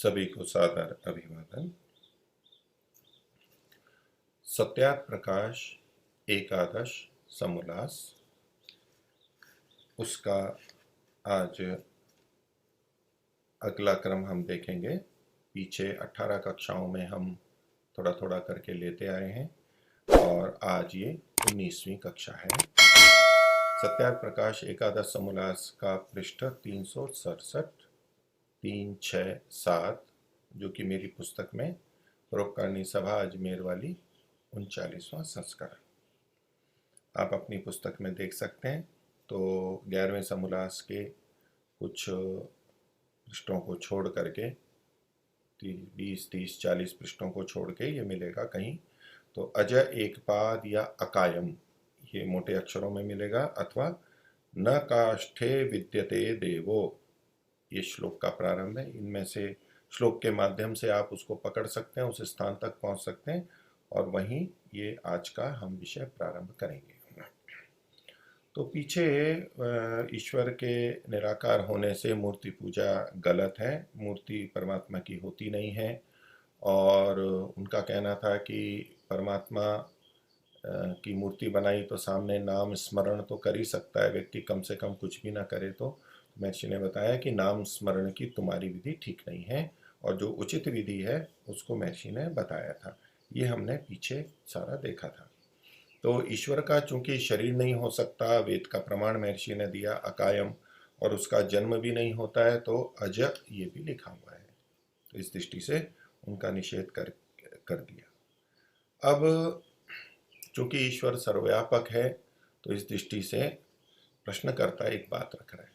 सभी को सादर अभिवादन। सत्याप्रकाश एकादश समोल्लास, उसका आज अगला क्रम हम देखेंगे। पीछे 18 कक्षाओं में हम थोड़ा थोड़ा करके लेते आए हैं और आज ये 19वीं कक्षा है। सत्याप्रकाश एकादश समोल्लास का पृष्ठ 367, 3, 6, 7, जो कि मेरी पुस्तक में परोपकारिणी सभा अजमेर वाली 39वां संस्करण आप अपनी पुस्तक में देख सकते हैं। तो 11वें समोल्लास के कुछ पृष्ठों को छोड़ करके 20, 30, 40 पृष्ठों को छोड़ के ये मिलेगा कहीं तो अज एक पाद या अकायम, ये मोटे अक्षरों में मिलेगा, अथवा न काष्ठे विद्यते देवो, ये श्लोक का प्रारंभ है। इनमें से श्लोक के माध्यम से आप उसको पकड़ सकते हैं, उस स्थान तक पहुंच सकते हैं और वहीं ये आज का हम विषय प्रारंभ करेंगे। तो पीछे ईश्वर के निराकार होने से मूर्ति पूजा गलत है, मूर्ति परमात्मा की होती नहीं है। और उनका कहना था कि परमात्मा की मूर्ति बनाई तो सामने नाम स्मरण तो कर ही सकता है व्यक्ति, कम से कम कुछ भी ना करे। तो महर्षि ने बताया कि नाम स्मरण की तुम्हारी विधि ठीक नहीं है, और जो उचित विधि है उसको महर्षि ने बताया था। ये हमने पीछे सारा देखा था। तो ईश्वर का चूंकि शरीर नहीं हो सकता, वेद का प्रमाण महर्षि ने दिया अकायम, और उसका जन्म भी नहीं होता है, तो अज ये भी लिखा हुआ है। तो इस दृष्टि से उनका निषेध कर दिया। अब चूंकि ईश्वर सर्वव्यापक है, तो इस दृष्टि से प्रश्नकर्ता एक बात रख रहा है,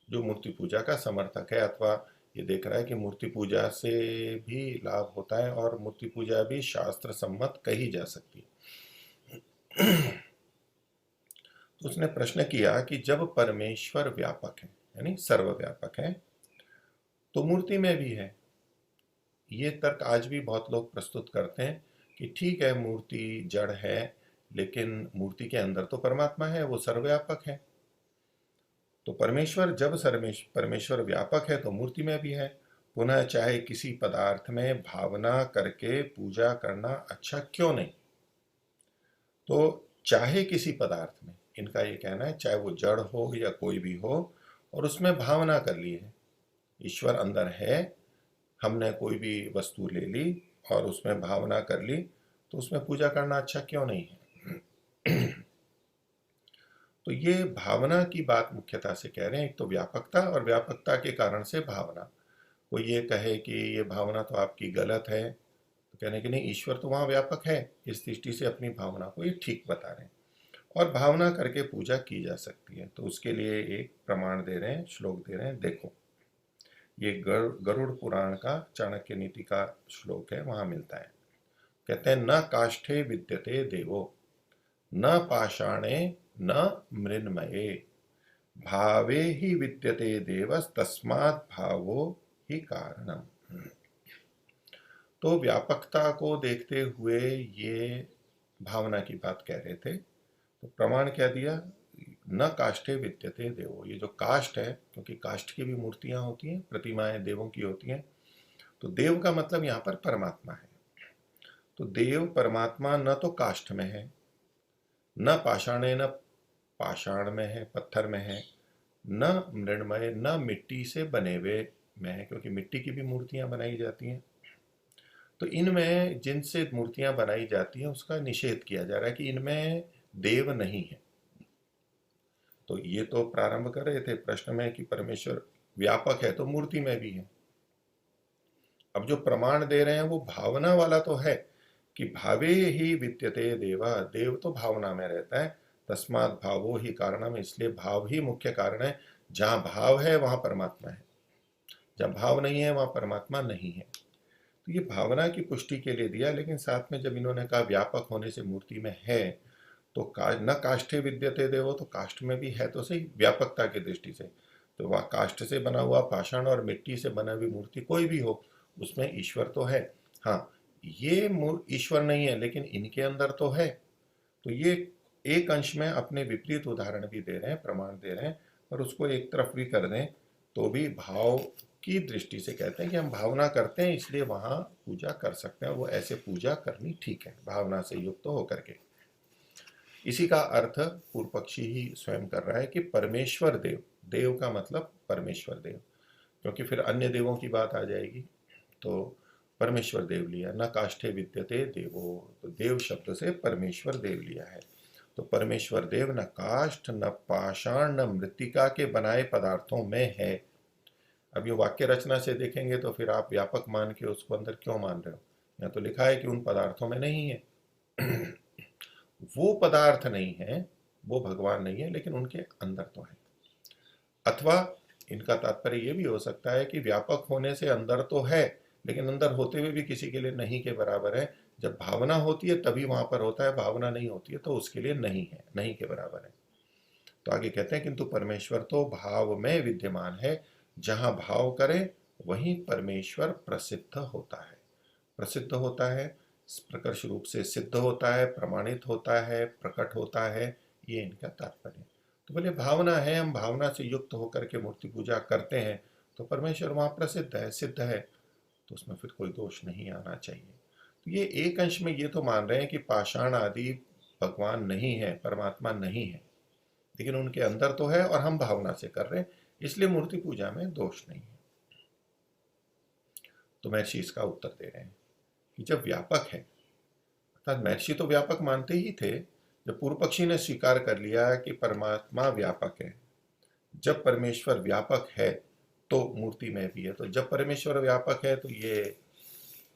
जो मूर्ति पूजा का समर्थक है अथवा ये देख रहा है कि मूर्ति पूजा से भी लाभ होता है और मूर्ति पूजा भी शास्त्र सम्मत कही जा सकती है। तो उसने प्रश्न किया कि जब परमेश्वर व्यापक है, यानी सर्वव्यापक है, तो मूर्ति में भी है। ये तर्क आज भी बहुत लोग प्रस्तुत करते हैं कि ठीक है, मूर्ति जड़ है, लेकिन मूर्ति के अंदर तो परमात्मा है, वो सर्वव्यापक है। तो परमेश्वर जब परमेश्वर व्यापक है तो मूर्ति में भी है। पुनः चाहे किसी पदार्थ में भावना करके पूजा करना अच्छा क्यों नहीं। तो चाहे किसी पदार्थ में, इनका ये कहना है, चाहे वो जड़ हो या कोई भी हो, और उसमें भावना कर ली है, ईश्वर अंदर है, हमने कोई भी वस्तु ले ली और उसमें भावना कर ली, तो उसमें पूजा करना अच्छा क्यों नहीं है। तो ये भावना की बात मुख्यतः से कह रहे हैं। एक तो व्यापकता, और व्यापकता के कारण से भावना। कोई ये कहे कि ये भावना तो आपकी गलत है, तो कहने कि नहीं, ईश्वर तो वहाँ व्यापक है, इस दृष्टि से अपनी भावना को ये ठीक बता रहे हैं और भावना करके पूजा की जा सकती है। तो उसके लिए एक प्रमाण दे रहे हैं, श्लोक दे रहे हैं। देखो, ये गरुड़ पुराण का चाणक्य नीति का श्लोक है, वहां मिलता है। कहते हैं, न काष्ठे विद्यते देवो, न पाषाणे न मृन्मये, भावे ही विद्यते देवस तस्मात् भावो ही कारणम। तो व्यापकता को देखते हुए ये भावना की बात कह रहे थे। तो प्रमाण क्या दिया, न काष्ठे विद्यते देवो। ये जो काष्ठ है, क्योंकि काष्ठ की भी मूर्तियां होती हैं, प्रतिमाएं देवों की होती हैं, तो देव का मतलब यहाँ पर परमात्मा है। तो देव परमात्मा न तो काष्ठ में है, न पाषाणे, न पाषाण में है, पत्थर में है, न मृण्मय, न मिट्टी से बने हुए में है, क्योंकि मिट्टी की भी मूर्तियां बनाई जाती हैं। तो इनमें जिनसे मूर्तियां बनाई जाती हैं उसका निषेध किया जा रहा है कि इनमें देव नहीं है। तो ये तो प्रारंभ कर रहे थे प्रश्न में कि परमेश्वर व्यापक है तो मूर्ति में भी है। अब जो प्रमाण दे रहे हैं वो भावना वाला तो है कि भावे ही विद्यते देवा, देव तो भावना में रहता है, तस्मात् भावो ही कारणम, इसलिए भाव ही मुख्य कारण है। जहां भाव है वहां परमात्मा है, जहां भाव नहीं है वहां परमात्मा नहीं है। तो ये भावना की पुष्टि के लिए दिया, लेकिन साथ में जब इन्होंने कहा व्यापक होने से मूर्ति में है, तो न काष्ठे विद्यते देवो, तो काष्ठ में भी है तो सही व्यापकता की दृष्टि से। तो वह काष्ठ से बना हुआ, पाषाण और मिट्टी से बना हुई मूर्ति कोई भी हो, उसमें ईश्वर तो है। हाँ, ये ईश्वर नहीं है, लेकिन इनके अंदर तो है। तो ये एक अंश में अपने विपरीत उदाहरण भी दे रहे हैं, प्रमाण दे रहे हैं, और उसको एक तरफ भी कर दें तो भी भाव की दृष्टि से कहते हैं कि हम भावना करते हैं इसलिए वहां पूजा कर सकते हैं, वो ऐसे पूजा करनी ठीक है भावना से युक्त होकर के। इसी का अर्थ पूर्व पक्षी ही स्वयं कर रहा है कि परमेश्वर देव, देव का मतलब परमेश्वर देव, क्योंकि फिर अन्य देवों की बात आ जाएगी। तो परमेश्वर देव लिया, न काष्ठे विद्यते देवो, तो देव शब्द से परमेश्वर देव लिया है। तो परमेश्वर देव न काष्ठ न पाषाण न मृत्तिका के बनाए पदार्थों में है। अब ये वाक्य रचना से देखेंगे तो फिर आप व्यापक मान के उसको अंदर क्यों मान रहे हो? यहाँ तो लिखा है कि उन पदार्थों में नहीं है। वो पदार्थ नहीं है, वो भगवान नहीं है, लेकिन उनके अंदर तो है। अथवा इनका तात्पर्य ये भी हो सकता है कि व्यापक होने से अंदर तो है, लेकिन अंदर होते हुए भी किसी के लिए नहीं के बराबर है। जब भावना होती है तभी वहां पर होता है, भावना नहीं होती है तो उसके लिए नहीं है, नहीं के बराबर है। तो आगे कहते हैं किंतु परमेश्वर तो भाव में विद्यमान है, जहां भाव करे वहीं परमेश्वर प्रसिद्ध होता है। प्रसिद्ध होता है, प्रकर्ष रूप से सिद्ध होता है, प्रमाणित होता है, प्रकट होता है, ये इनका तात्पर्य। तो बोले भावना है, हम भावना से युक्त होकर के मूर्ति पूजा करते हैं तो परमेश्वर वहां प्रसिद्ध है, सिद्ध है, तो उसमें फिर कोई दोष नहीं आना चाहिए। तो ये एक अंश में ये तो मान रहे हैं कि पाषाण आदि भगवान नहीं है, परमात्मा नहीं है, लेकिन उनके अंदर तो है और हम भावना से कर रहे हैं, इसलिए मूर्ति पूजा में दोष नहीं है। तो महर्षि इसका उत्तर दे रहे हैं कि जब व्यापक है, अर्थात महर्षि तो व्यापक मानते ही थे, जब पूर्व पक्षी ने स्वीकार कर लिया कि परमात्मा व्यापक है, जब परमेश्वर व्यापक है तो मूर्ति में भी है, तो जब परमेश्वर व्यापक है तो ये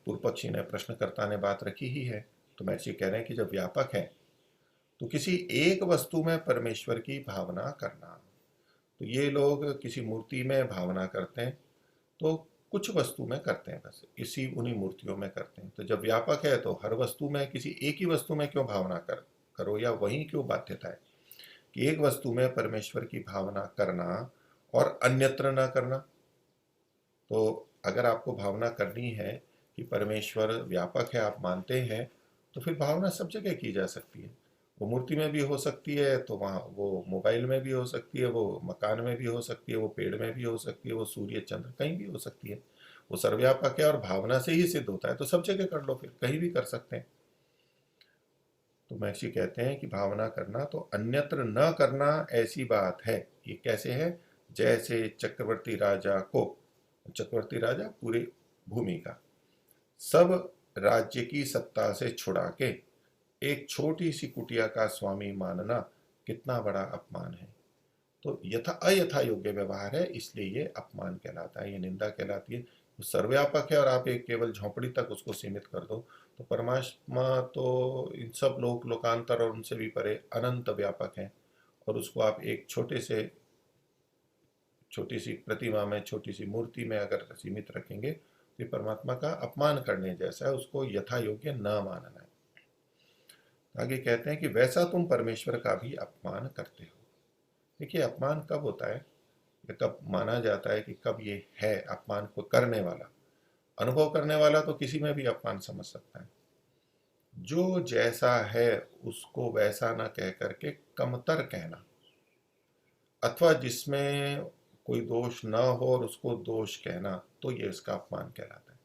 पूर्व पक्षी ने, प्रश्नकर्ता ने बात रखी ही है। तो महर्षि कह रहे हैं कि जब व्यापक है तो किसी एक वस्तु में परमेश्वर की भावना करना, तो ये लोग किसी मूर्ति में भावना करते हैं तो कुछ वस्तु में करते हैं, बस इसी उन्हीं मूर्तियों में करते हैं। तो जब व्यापक है तो हर वस्तु में, किसी एक ही वस्तु में क्यों भावना करो, या वहीं क्यों बाध्यता है कि एक वस्तु में परमेश्वर की भावना करना और अन्यत्र ना करना? तो अगर आपको भावना करनी है कि परमेश्वर व्यापक है, आप मानते हैं, तो फिर भावना सब जगह की जा सकती है। वो मूर्ति में भी हो सकती है, तो वहाँ वो मोबाइल में भी हो सकती है, वो मकान में भी हो सकती है, वो पेड़ में भी हो सकती है, वो सूर्य चंद्र कहीं भी हो सकती है। वो सर्वव्यापक है और भावना से ही सिद्ध होता है, तो सब जगह कर लो, फिर कहीं भी कर सकते हैं। तो महर्षि कहते हैं कि भावना करना तो अन्यत्र न करना ऐसी बात है। ये कैसे है? जैसे चक्रवर्ती राजा को, चक्रवर्ती राजा पूरी भूमि का, सब राज्य की सत्ता से छुड़ा के एक छोटी सी कुटिया का स्वामी मानना कितना बड़ा अपमान है। तो यथा अयथा योग्य व्यवहार है, इसलिए ये अपमान कहलाता है, ये निंदा कहलाती है। वो सर्वव्यापक है और आप एक केवल झोंपड़ी तक उसको सीमित कर दो, तो परमात्मा तो इन सब लोक लोकांतर और उनसे भी परे अनंत व्यापक है, और उसको आप एक छोटी सी प्रतिमा में, छोटी सी मूर्ति में अगर सीमित रखेंगे तो ये परमात्मा का अपमान करने जैसा है, उसको यथा योग्य न मानना है। आगे कहते हैं कि वैसा तुम परमेश्वर का भी अपमान करते हो। देखिए अपमान कब होता है, या कब माना जाता है कि कब ये है अपमान को करने वाला? अनुभव करने वाला तो किसी में भी अपमान समझ सकता है। जो जैसा है उसको वैसा ना कह करके कमतर कहना, अथवा जिसमें कोई दोष न हो और उसको दोष कहना, तो ये इसका अपमान कहलाता है।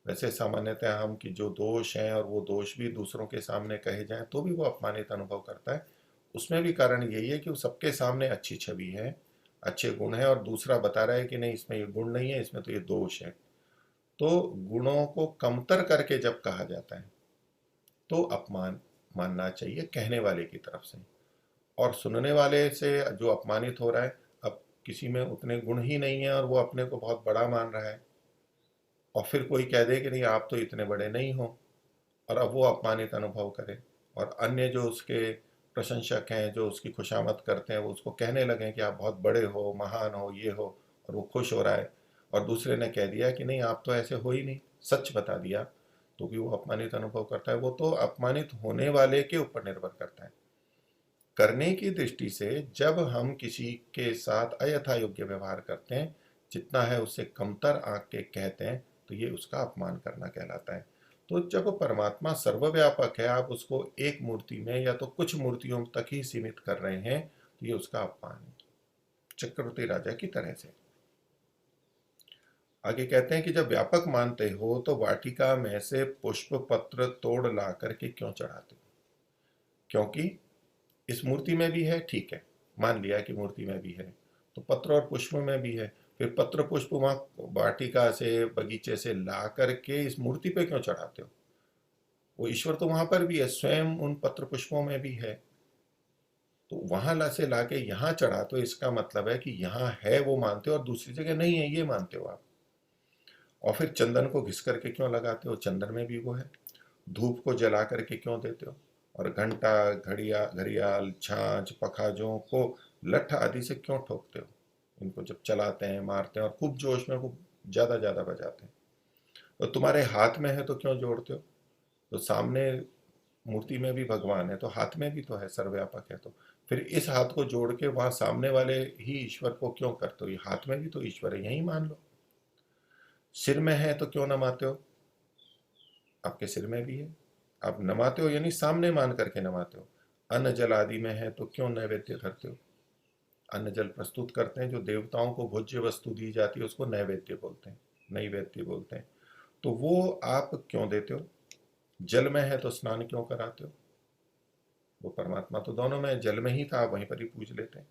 वैसे सामान्यतः हम कि जो दोष हैं और वो दोष भी दूसरों के सामने कहे जाएं तो भी वो अपमानित अनुभव करता है। उसमें भी कारण यही है कि वो सबके सामने अच्छी छवि है, अच्छे गुण है, और दूसरा बता रहा है कि नहीं इसमें ये गुण नहीं है, इसमें तो ये दोष है। तो गुणों को कमतर करके जब कहा जाता है तो अपमान मानना चाहिए कहने वाले की तरफ से, और सुनने वाले से जो अपमानित हो रहा है, अब किसी में उतने गुण ही नहीं है और वो अपने को बहुत बड़ा मान रहा है, और फिर कोई कह दे कि नहीं आप तो इतने बड़े नहीं हो, और अब वो अपमानित अनुभव करे, और अन्य जो उसके प्रशंसक हैं, जो उसकी खुशामद करते हैं, वो उसको कहने लगे कि आप बहुत बड़े हो, महान हो, ये हो, और वो खुश हो रहा है, और दूसरे ने कह दिया कि नहीं आप तो ऐसे हो ही नहीं, सच बता दिया, तो भी वो अपमानित अनुभव करता है। वो तो अपमानित होने वाले के ऊपर निर्भर करता है। करने की दृष्टि से जब हम किसी के साथ अयथा योग्य व्यवहार करते हैं, जितना है उससे कमतर आंक के कहते हैं, तो ये उसका अपमान करना कहलाता है। तो जब परमात्मा सर्वव्यापक है, आप उसको एक मूर्ति में या तो कुछ मूर्तियों तक ही सीमित कर रहे हैं, तो ये उसका अपमान है, चक्रवर्ती राजा की तरह से। आगे कहते हैं कि जब व्यापक मानते हो तो वाटिका में से पुष्प पत्र तोड़ ला करके क्यों चढ़ाते हो? क्योंकि इस मूर्ति में भी है, ठीक है, मान लिया कि मूर्ति में भी है, तो पत्र और पुष्प में भी है, फिर पत्र पुष्प वहां वाटिका से बगीचे से ला करके इस मूर्ति पे क्यों चढ़ाते हो? वो ईश्वर तो वहां पर भी है, स्वयं उन पत्र पुष्पों में भी है, तो वहां ला से लाके यहाँ चढ़ा, तो इसका मतलब है कि यहाँ है वो मानते हो और दूसरी जगह नहीं है ये मानते हो आप। और फिर चंदन को घिस करके क्यों लगाते हो? चंदन में भी वो है। धूप को जला करके क्यों देते हो? और घंटा, घड़िया, घड़ियाल, छाछ, पखाजों को लठ आदि से क्यों ठोकते हो? इनको जब चलाते हैं, मारते हैं और खूब जोश में खूब ज्यादा ज्यादा बजाते हैं, तो तुम्हारे हाथ में है तो क्यों जोड़ते हो? तो सामने मूर्ति में भी भगवान है, तो हाथ में भी तो है, सर्वव्यापक है, तो फिर इस हाथ को जोड़ के वहां सामने वाले ही ईश्वर को क्यों करते हो? ये हाथ में भी तो ईश्वर है, यही मान लो। सिर में है तो क्यों नमाते हो? आपके सिर में भी है, आप नमाते हो यानी सामने मान करके नमाते हो। अन्न जल आदि में है तो क्यों नैवेद्य करते हो? अन्न जल प्रस्तुत करते हैं, जो देवताओं को भोज्य वस्तु दी जाती है उसको नैवेद्य बोलते हैं, नैवेद्य बोलते हैं, तो वो आप क्यों देते हो? जल में है तो स्नान क्यों कराते हो? वो परमात्मा तो दोनों में है, जल में ही था, आप वहीं पर ही पूज लेते हैं।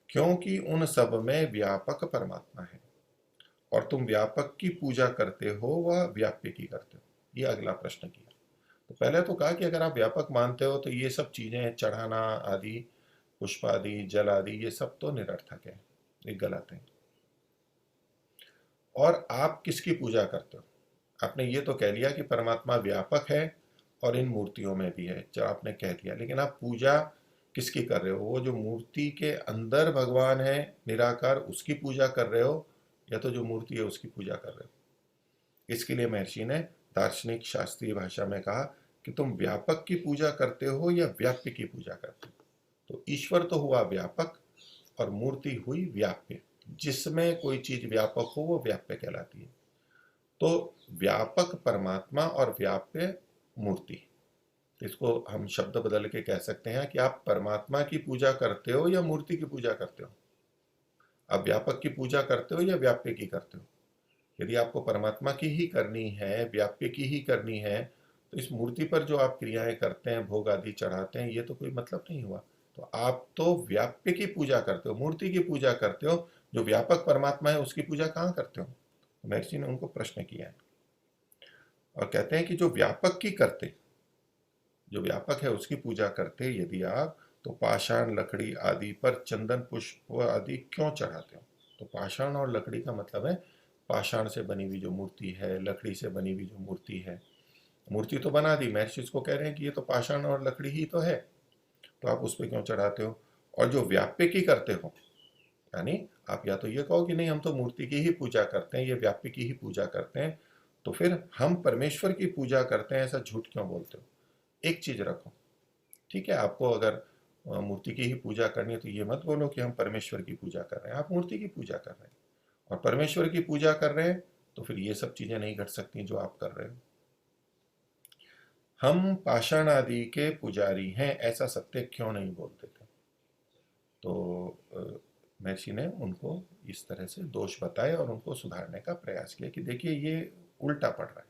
क्योंकि उन सब में व्यापक परमात्मा है, और तुम व्यापक की पूजा करते हो वह व्याप्य की करते हो। ये अगला प्रश्न किया। तो पहले तो कहा कि अगर आप व्यापक मानते हो तो ये सब चीजें चढ़ाना आदि, पुष्प आदि, जल आदि, ये सब तो निरर्थक है, ये गलत है। और आप किसकी पूजा करते हो? आपने ये तो कह लिया कि परमात्मा व्यापक है और इन मूर्तियों में भी है, जो आपने कह दिया, लेकिन आप पूजा किसकी कर रहे हो? वो जो मूर्ति के अंदर भगवान है निराकार, उसकी पूजा कर रहे हो, या तो जो मूर्ति है उसकी पूजा कर रहे हो? इसके लिए महर्षि ने दार्शनिक शास्त्रीय भाषा में कहा कि तुम व्यापक की पूजा करते हो या व्याप्य की पूजा करते हो? तो ईश्वर तो हुआ व्यापक और मूर्ति हुई व्याप्य। जिसमें कोई चीज व्यापक हो वो व्याप्य कहलाती है। तो व्यापक परमात्मा और व्याप्य मूर्ति, इसको हम शब्द बदल के कह सकते हैं कि आप परमात्मा की पूजा करते हो या मूर्ति की पूजा करते हो? आप व्यापक की पूजा करते हो या व्याप्य की करते हो? यदि आपको परमात्मा की ही करनी है, व्याप्य की ही करनी है, तो इस मूर्ति पर जो आप क्रियाएं करते हैं, भोग आदि चढ़ाते हैं, ये तो कोई मतलब नहीं हुआ। तो आप तो व्याप्य की पूजा करते हो, मूर्ति की पूजा करते हो, जो व्यापक परमात्मा है उसकी पूजा कहाँ करते हो? तो महर्षि ने उनको प्रश्न किया है और कहते हैं कि जो व्यापक की करते, जो व्यापक है उसकी पूजा करते यदि आप, तो पाषाण, लकड़ी आदि पर चंदन पुष्प आदि क्यों चढ़ाते हो? तो पाषाण और लकड़ी का मतलब है पाषाण से बनी हुई जो मूर्ति है, लकड़ी से बनी हुई जो मूर्ति है। मूर्ति तो बना दी, महर्षि इसको कह रहे हैं कि ये तो पाषाण और लकड़ी ही तो है, तो आप उस पर क्यों चढ़ाते हो? और जो व्याप्य की करते हो, यानी आप या तो ये कहो कि नहीं हम तो मूर्ति की ही पूजा करते हैं, ये व्याप्य की ही पूजा करते हैं, तो फिर हम परमेश्वर की पूजा करते हैं, ऐसा झूठ क्यों बोलते हो? एक चीज रखो, ठीक है, आपको अगर मूर्ति की ही पूजा करनी है तो ये मत बोलो कि हम परमेश्वर की पूजा कर रहे हैं, आप मूर्ति की पूजा कर रहे हैं और परमेश्वर की पूजा कर रहे हैं, तो फिर ये सब चीजें नहीं घट सकती जो आप कर रहे हो। हम पाषाण आदि के पुजारी हैं, ऐसा सत्य क्यों नहीं बोलते थे? तो महर्षि ने उनको इस तरह से दोष बताए और उनको सुधारने का प्रयास किया कि देखिए ये उल्टा पड़ रहा है।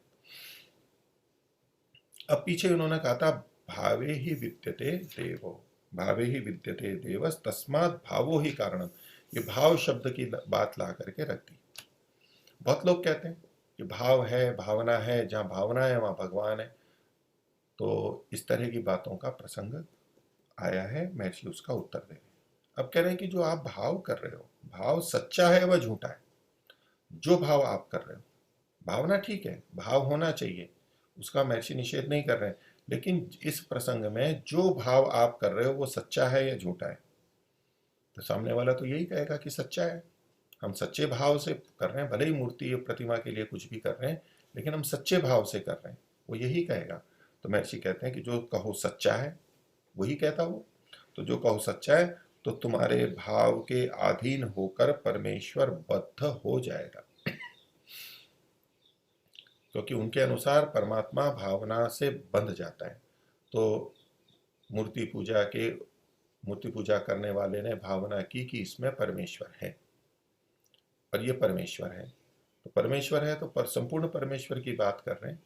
अब पीछे उन्होंने कहा था भावे ही विद्यते देवो, भावे ही विद्यते देवस तस्मात् भावो ही कारणम। ये भाव शब्द की बात ला करके रख दी। बहुत लोग कहते हैं कि भाव है, भावना है, जहां भावना है वहां भगवान है। तो इस तरह की बातों का प्रसंग आया है, महर्षि उसका उत्तर दे रहे हैं। अब कह रहे हैं कि जो आप भाव कर रहे हो, भाव सच्चा है व झूठा है? जो भाव आप कर रहे हो, भावना ठीक है, भाव होना चाहिए, उसका महर्षि निषेध नहीं कर रहे हैं, लेकिन इस प्रसंग में जो भाव आप कर रहे हो वो सच्चा है या झूठा है? तो सामने वाला तो यही कहेगा कि सच्चा है, हम सच्चे भाव से कर रहे हैं, भले ही मूर्ति या प्रतिमा के लिए कुछ भी कर रहे हैं, लेकिन हम सच्चे भाव से कर रहे हैं, वो यही कहेगा। तो महर्षि कहते हैं कि जो कहो सच्चा है वही कहता वो। तो जो कहो सच्चा है, तो तुम्हारे भाव के अधीन होकर परमेश्वर बद्ध हो जाएगा, क्योंकि उनके अनुसार परमात्मा भावना से बंध जाता है। तो मूर्ति पूजा के मूर्ति पूजा करने वाले ने भावना की कि इसमें परमेश्वर है और ये परमेश्वर है, तो परमेश्वर है तो संपूर्ण परमेश्वर की बात कर रहे हैं,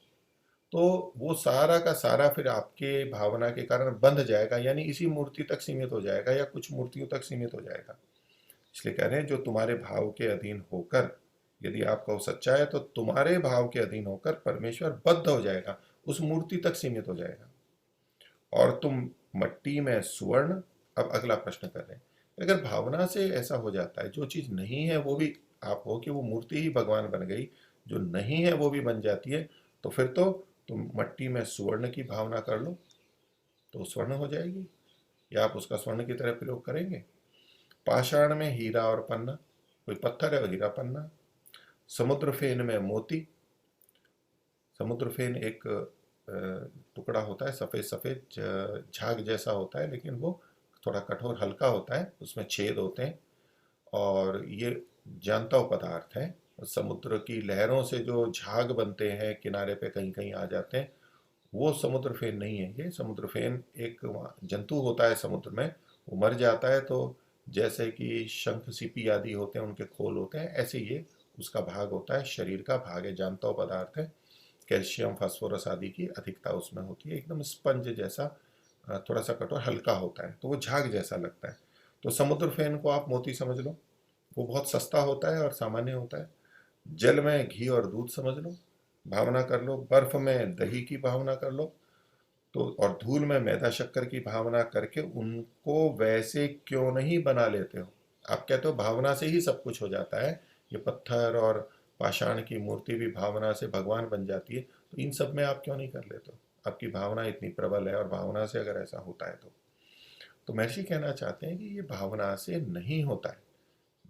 तो वो सारा का सारा फिर आपके भावना के कारण बंध जाएगा, यानी इसी मूर्ति तक सीमित हो जाएगा या कुछ मूर्तियों तक सीमित हो जाएगा। इसलिए कह रहे हैं जो तुम्हारे भाव के अधीन होकर, यदि आपका वो सच्चा है तो तुम्हारे भाव के अधीन होकर परमेश्वर बद्ध हो जाएगा, उस मूर्ति तक सीमित हो जाएगा। और तुम मट्टी में सुवर्ण। अब अगला प्रश्न कर रहे हैं, अगर भावना से ऐसा हो जाता है, जो चीज नहीं है वो भी आप हो कि वो मूर्ति ही भगवान बन गई, जो नहीं है वो भी बन जाती है, तो फिर तो तुम मट्टी में सुवर्ण की भावना कर लो तो स्वर्ण हो जाएगी, या आप उसका स्वर्ण की तरह प्रयोग करेंगे। पाषाण में हीरा और पन्ना, कोई पत्थर है और हीरा पन्ना। समुद्र फेन में मोती। समुद्र फेन एक टुकड़ा होता है, सफ़ेद सफ़ेद झाग जैसा होता है, लेकिन वो थोड़ा कठोर हल्का होता है, उसमें छेद होते हैं, और ये जानता पदार्थ है। समुद्र की लहरों से जो झाग बनते हैं किनारे पे कहीं कहीं आ जाते हैं, वो समुद्र फेन नहीं है। ये समुद्र फेन एक जंतु होता है समुद्र में, वो मर जाता है तो जैसे कि शंख सीपी आदि होते हैं उनके खोल होते हैं, ऐसे ये उसका भाग होता है, शरीर का भाग है, जानता पदार्थ है। कैल्शियम फास्फोरस आदि की अधिकता उसमें होती है, एकदम स्पंज जैसा, थोड़ा सा कठोर हल्का होता है, तो वो झाग जैसा लगता है। तो समुद्र फेन को आप मोती समझ लो, वो बहुत सस्ता होता है और सामान्य होता है। जल में घी और दूध समझ लो, भावना कर लो। बर्फ में दही की भावना कर लो, तो और धूल में मैदा शक्कर की भावना करके उनको वैसे क्यों नहीं बना लेते हो। आप कहते हो भावना से ही सब कुछ हो जाता है, ये पत्थर और पाषाण की मूर्ति भी भावना से भगवान बन जाती है, तो इन सब में आप क्यों नहीं कर लेते हो। आपकी भावना इतनी प्रबल है और भावना से अगर ऐसा होता है तो महर्षि कहना चाहते हैं कि ये भावना से नहीं होता है।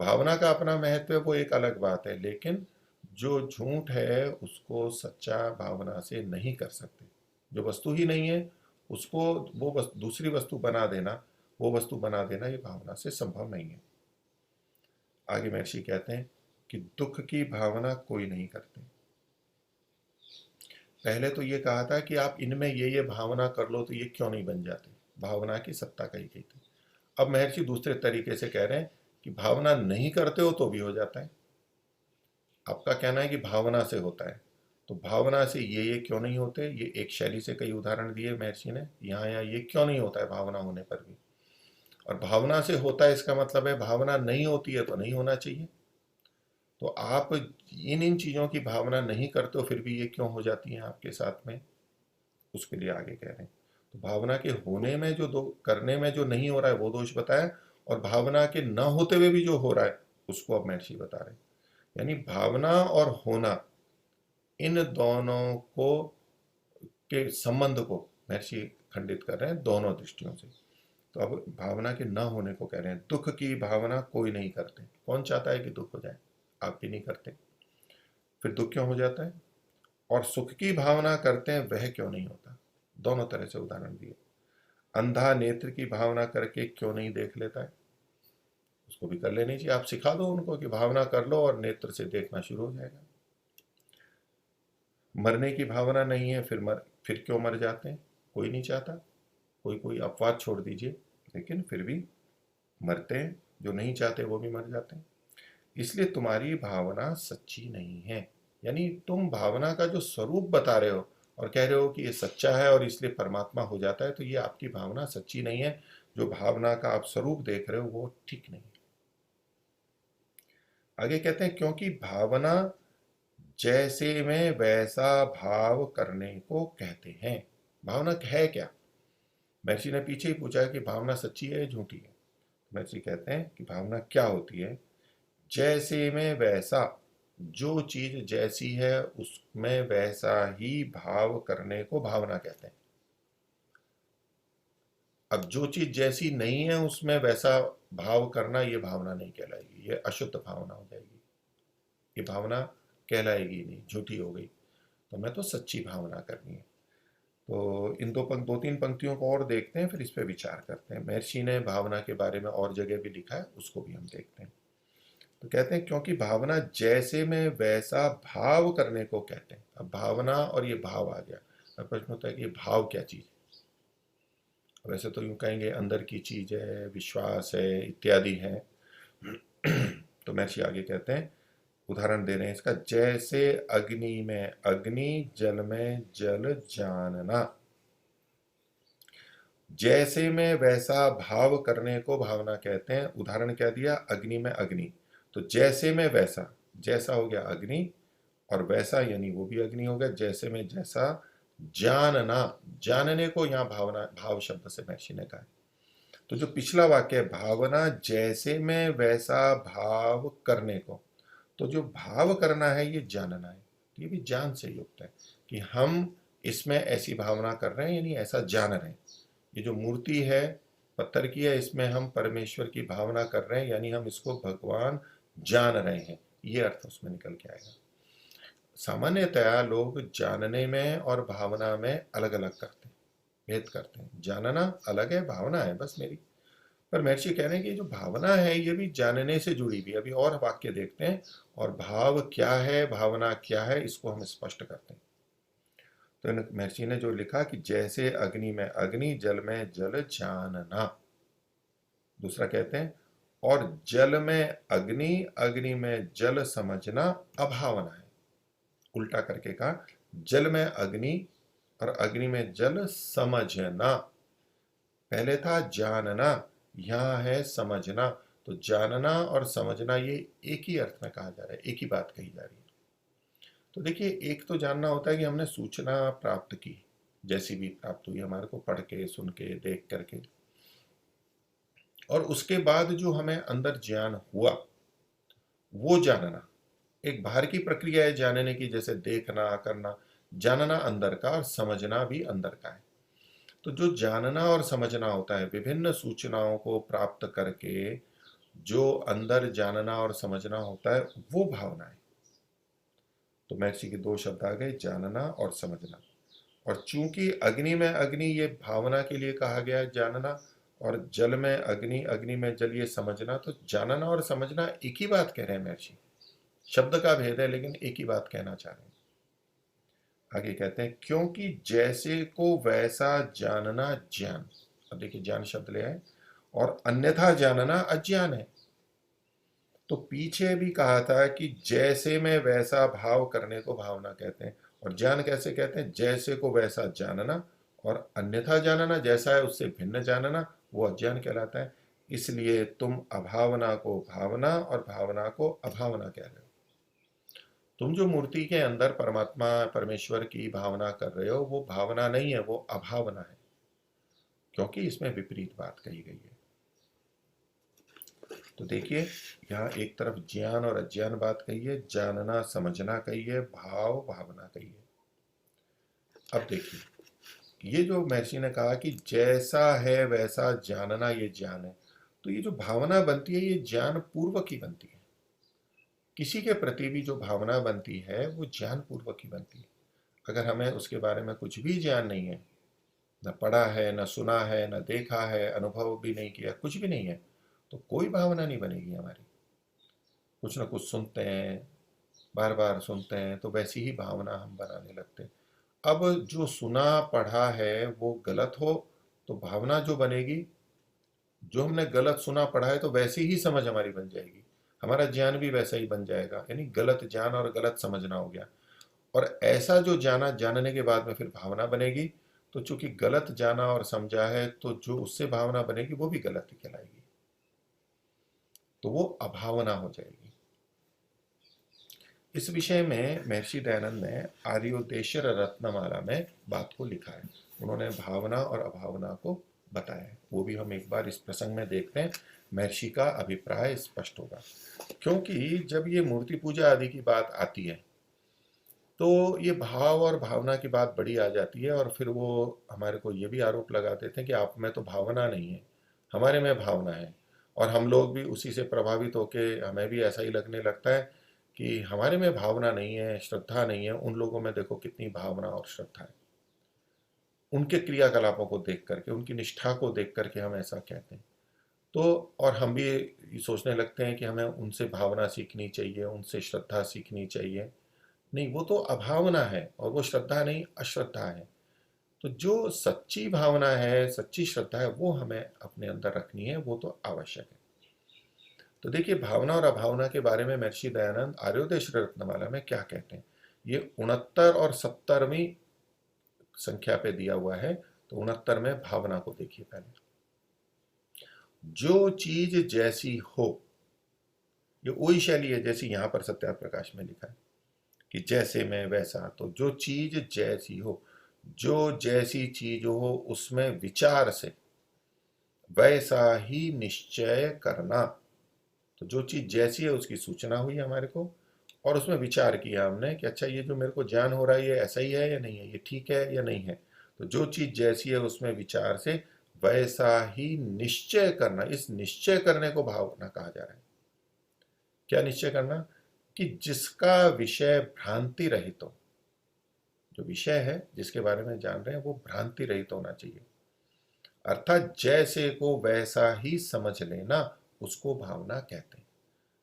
भावना का अपना महत्व है, वो एक अलग बात है, लेकिन जो झूठ है उसको सच्चा भावना से नहीं कर सकते। जो वस्तु ही नहीं है उसको वो दूसरी वस्तु बना देना, वो वस्तु बना देना, ये भावना से संभव नहीं है। आगे महर्षि कहते हैं कि दुख की भावना कोई नहीं करते। पहले तो ये कहा था कि आप इनमें ये भावना कर लो तो ये क्यों नहीं बन जाते, भावना की सत्ता कही गई थी। अब महर्षि दूसरे तरीके से कह रहे हैं कि भावना नहीं करते हो तो भी हो जाता है। आपका कहना है कि भावना से होता है, तो भावना से ये क्यों नहीं होते, ये एक शैली से कई उदाहरण दिए महर्षि ने, यहाँ ये क्यों नहीं होता है भावना होने पर भी। और भावना से होता है इसका मतलब है भावना नहीं होती है तो नहीं होना चाहिए। तो आप इन इन चीज़ों की भावना नहीं करते हो फिर भी ये क्यों हो जाती हैं आपके साथ में, उसके लिए आगे कह रहे हैं। तो भावना के होने में जो दो करने में जो नहीं हो रहा है वो दोष बताया, और भावना के न होते हुए भी जो हो रहा है उसको अब महर्षि बता रहे हैं। यानी भावना और होना, इन दोनों को के संबंध को महर्षि खंडित कर रहे हैं दोनों दृष्टियों से। तो अब भावना के न होने को कह रहे हैं। दुख की भावना कोई नहीं करते। कौन चाहता है कि दुख हो जाए, आप भी नहीं करते, फिर दुख क्यों हो जाता है। और सुख की भावना करते हैं, वह क्यों नहीं होता। दोनों तरह से उदाहरण दिए। अंधा नेत्र की भावना करके क्यों नहीं देख लेता है, उसको भी कर लेनी चाहिए। आप सिखा दो उनको कि भावना कर लो और नेत्र से देखना शुरू हो जाएगा। मरने की भावना नहीं है, फिर क्यों मर जाते हैं, कोई नहीं चाहता। कोई कोई अपवाद छोड़ दीजिए, लेकिन फिर भी मरते हैं, जो नहीं चाहते वो भी मर जाते हैं। इसलिए तुम्हारी भावना सच्ची नहीं है। यानी तुम भावना का जो स्वरूप बता रहे हो और कह रहे हो कि ये सच्चा है और इसलिए परमात्मा हो जाता है, तो ये आपकी भावना सच्ची नहीं है। जो भावना का आप स्वरूप देख रहे हो वो ठीक नहीं है। आगे कहते हैं क्योंकि भावना जैसे में वैसा भाव करने को कहते हैं। भावना है क्या। महर्षि ने पीछे ही पूछा है कि भावना सच्ची है या झूठी है। महर्षि कहते हैं कि भावना क्या होती है, जैसे में वैसा, जो चीज जैसी है उसमें वैसा ही भाव करने को भावना कहते हैं। अब जो चीज जैसी नहीं है उसमें वैसा भाव करना, ये भावना नहीं कहलाएगी, ये अशुद्ध भावना हो जाएगी, ये भावना कहलाएगी नहीं, झूठी हो गई। तो मैं तो सच्ची भावना करनी है। तो इन दो तीन पंक्तियों को और देखते हैं, फिर इस पे विचार करते हैं। महर्षि ने भावना के बारे में और जगह भी लिखा है, उसको भी हम देखते हैं। तो कहते हैं क्योंकि भावना जैसे में वैसा भाव करने को कहते हैं। अब भावना और ये भाव आ गया। अब प्रश्न होता है कि ये भाव क्या चीज है। वैसे तो यूं कहेंगे अंदर की चीज है, विश्वास है, इत्यादि है। तो महर्षि आगे कहते हैं उदाहरण दे रहे हैं इसका, जैसे अग्नि में अग्नि, जल में जल जानना। जैसे में वैसा भाव करने को भावना कहते हैं। उदाहरण क्या दिया, अग्नि में अग्नि, तो जैसे में वैसा, जैसा हो गया अग्नि और वैसा यानी वो भी अग्नि हो गया। जैसे में जैसा जानना, जानने को यहां भावना भाव शब्द से महर्षि ने कहा है। तो जो पिछला वाक्य है, भावना जैसे में वैसा भाव करने को, तो जो भाव करना है ये जानना है। ये भी जान से युक्त है कि हम इसमें ऐसी भावना कर रहे हैं, यानी ऐसा जान रहे हैं। ये जो मूर्ति है पत्थर की है, इसमें हम परमेश्वर की भावना कर रहे हैं, यानी हम इसको भगवान जान रहे हैं, ये अर्थ उसमें निकल के आएगा। सामान्यतया लोग जानने में और भावना में अलग अलग करते हैं, भेद करते हैं। जानना अलग है, भावना है बस मेरी। पर महर्षि कह रहे हैं कि जो भावना है ये भी जानने से जुड़ी हुई है। अभी और वाक्य देखते हैं, और भाव क्या है, भावना क्या है, इसको हम स्पष्ट करते हैं। तो महर्षि ने जो लिखा कि जैसे अग्नि में अग्नि, जल में जल जानना। दूसरा कहते हैं, और जल में अग्नि, अग्नि में जल समझना अभावना है। उल्टा करके कहा, जल में अग्नि और अग्नि में जल समझना। पहले था जानना, यहां है समझना। तो जानना और समझना ये एक ही अर्थ में कहा जा रहा है, एक ही बात कही जा रही है। तो देखिए, एक तो जानना होता है कि हमने सूचना प्राप्त की, जैसी भी प्राप्त हुई हमारे को, पढ़ के, सुन के, देख करके, और उसके बाद जो हमें अंदर ज्ञान हुआ वो जानना। एक बाहर की प्रक्रिया है जानने की, जैसे देखना करना। जानना अंदर का और समझना भी अंदर का है। तो जो जानना और समझना होता है, विभिन्न सूचनाओं को प्राप्त करके जो अंदर जानना और समझना होता है, वो भावना है। तो महर्षि के दो शब्द आ गए, जानना और समझना। और चूंकि अग्नि में अग्नि ये भावना के लिए कहा गया है, जानना, और जल में अग्नि, अग्नि में जल ये समझना, तो जानना और समझना एक ही बात कह रहे हैं महर्षि। शब्द का भेद है लेकिन एक ही बात कहना चाह रहे हैं। आगे कहते हैं, क्योंकि जैसे को वैसा जानना ज्ञान। अब देखिए, ज्ञान शब्द ले आए, और अन्यथा जानना अज्ञान है। तो पीछे भी कहा था कि जैसे में वैसा भाव करने को भावना कहते हैं, और ज्ञान कैसे कहते हैं, जैसे को वैसा जानना, और अन्यथा जानना, जैसा है उससे भिन्न जानना, वो अज्ञान कहलाता है। इसलिए तुम अभावना को भावना और भावना को अभावना कह रहे हो। तुम जो मूर्ति के अंदर परमात्मा परमेश्वर की भावना कर रहे हो, वो भावना नहीं है, वो अभावना है, क्योंकि इसमें विपरीत बात कही गई है। तो देखिए, यहाँ एक तरफ ज्ञान और अज्ञान बात कही है, जानना समझना कही है, भाव भावना कही है। अब देखिए, ये जो महर्षि ने कहा कि जैसा है वैसा जानना ये ज्ञान है, तो ये जो भावना बनती है ये ज्ञान पूर्वक ही बनती है। किसी के प्रति भी जो भावना बनती है वो ज्ञान पूर्वक ही बनती है। अगर हमें उसके बारे में कुछ भी ज्ञान नहीं है, न पढ़ा है, न सुना है, न देखा है, अनुभव भी नहीं किया, कुछ भी नहीं है, तो कोई भावना नहीं बनेगी हमारी। कुछ ना कुछ सुनते हैं, बार बार सुनते हैं, तो वैसी ही भावना हम बनाने लगते हैं। अब जो सुना पढ़ा है वो गलत हो, तो भावना जो बनेगी, जो हमने गलत सुना पढ़ा है, तो वैसी ही समझ हमारी बन जाएगी, हमारा ज्ञान भी वैसा ही बन जाएगा। यानी गलत ज्ञान और गलत समझना हो गया। और ऐसा जो जाना, जानने के बाद में फिर भावना बनेगी, तो चूंकि गलत जाना और समझा है, तो जो उससे भावना बनेगी वो भी गलत ही कहलाएगी, तो वो अभावना हो जाएगी। इस विषय में महर्षि दयानंद ने आर्योदेश्वर रत्नमाला में बात को लिखा है। उन्होंने भावना और अभावना को बताया है, वो भी हम एक बार इस प्रसंग में देखते हैं, महर्षि का अभिप्राय स्पष्ट होगा। क्योंकि जब ये मूर्ति पूजा आदि की बात आती है, तो ये भाव और भावना की बात बड़ी आ जाती है, और फिर वो हमारे को ये भी आरोप लगा देते हैं कि आप में तो भावना नहीं है, हमारे में भावना है। और हम लोग भी उसी से प्रभावित होके हमें भी ऐसा ही लगने लगता है कि हमारे में भावना नहीं है, श्रद्धा नहीं है, उन लोगों में देखो कितनी भावना और श्रद्धा है। उनके क्रियाकलापों को देख करके, उनकी निष्ठा को देख करके हम ऐसा कहते हैं। तो और हम भी ये सोचने लगते हैं कि हमें उनसे भावना सीखनी चाहिए, उनसे श्रद्धा सीखनी चाहिए। नहीं, वो तो अभावना है, और वो श्रद्धा नहीं, अश्रद्धा है। तो जो सच्ची भावना है, सच्ची श्रद्धा है, वो हमें अपने अंदर रखनी है, वो तो आवश्यक है। तो देखिए भावना और अभावना के बारे में महर्षि दयानंद आर्योदय श्री रत्नमाला में क्या कहते हैं। ये 69 और 70वीं संख्या पे दिया हुआ है। तो 69 में भावना को देखिए पहले। जो चीज जैसी हो, ये वही शैली है जैसी यहां पर सत्याप्रकाश में लिखा है कि जैसे में वैसा। तो जो चीज जैसी हो, जो जैसी चीज हो उसमें विचार से वैसा ही निश्चय करना। तो जो चीज जैसी है उसकी सूचना हुई हमारे को, और उसमें विचार किया हमने कि अच्छा ये जो मेरे को ज्ञान हो रहा है ये ऐसा ही है या नहीं है, ये ठीक है या नहीं है। तो जो चीज जैसी है उसमें विचार से वैसा ही निश्चय करना, इस निश्चय करने को भावना कहा जा रहा है। क्या निश्चय करना? कि जिसका विषय भ्रांति रहित हो, जो विषय है जिसके बारे में जान रहे हैं वो भ्रांति रहित होना चाहिए, अर्थात जैसे को वैसा ही समझ लेना, उसको भावना कहते हैं।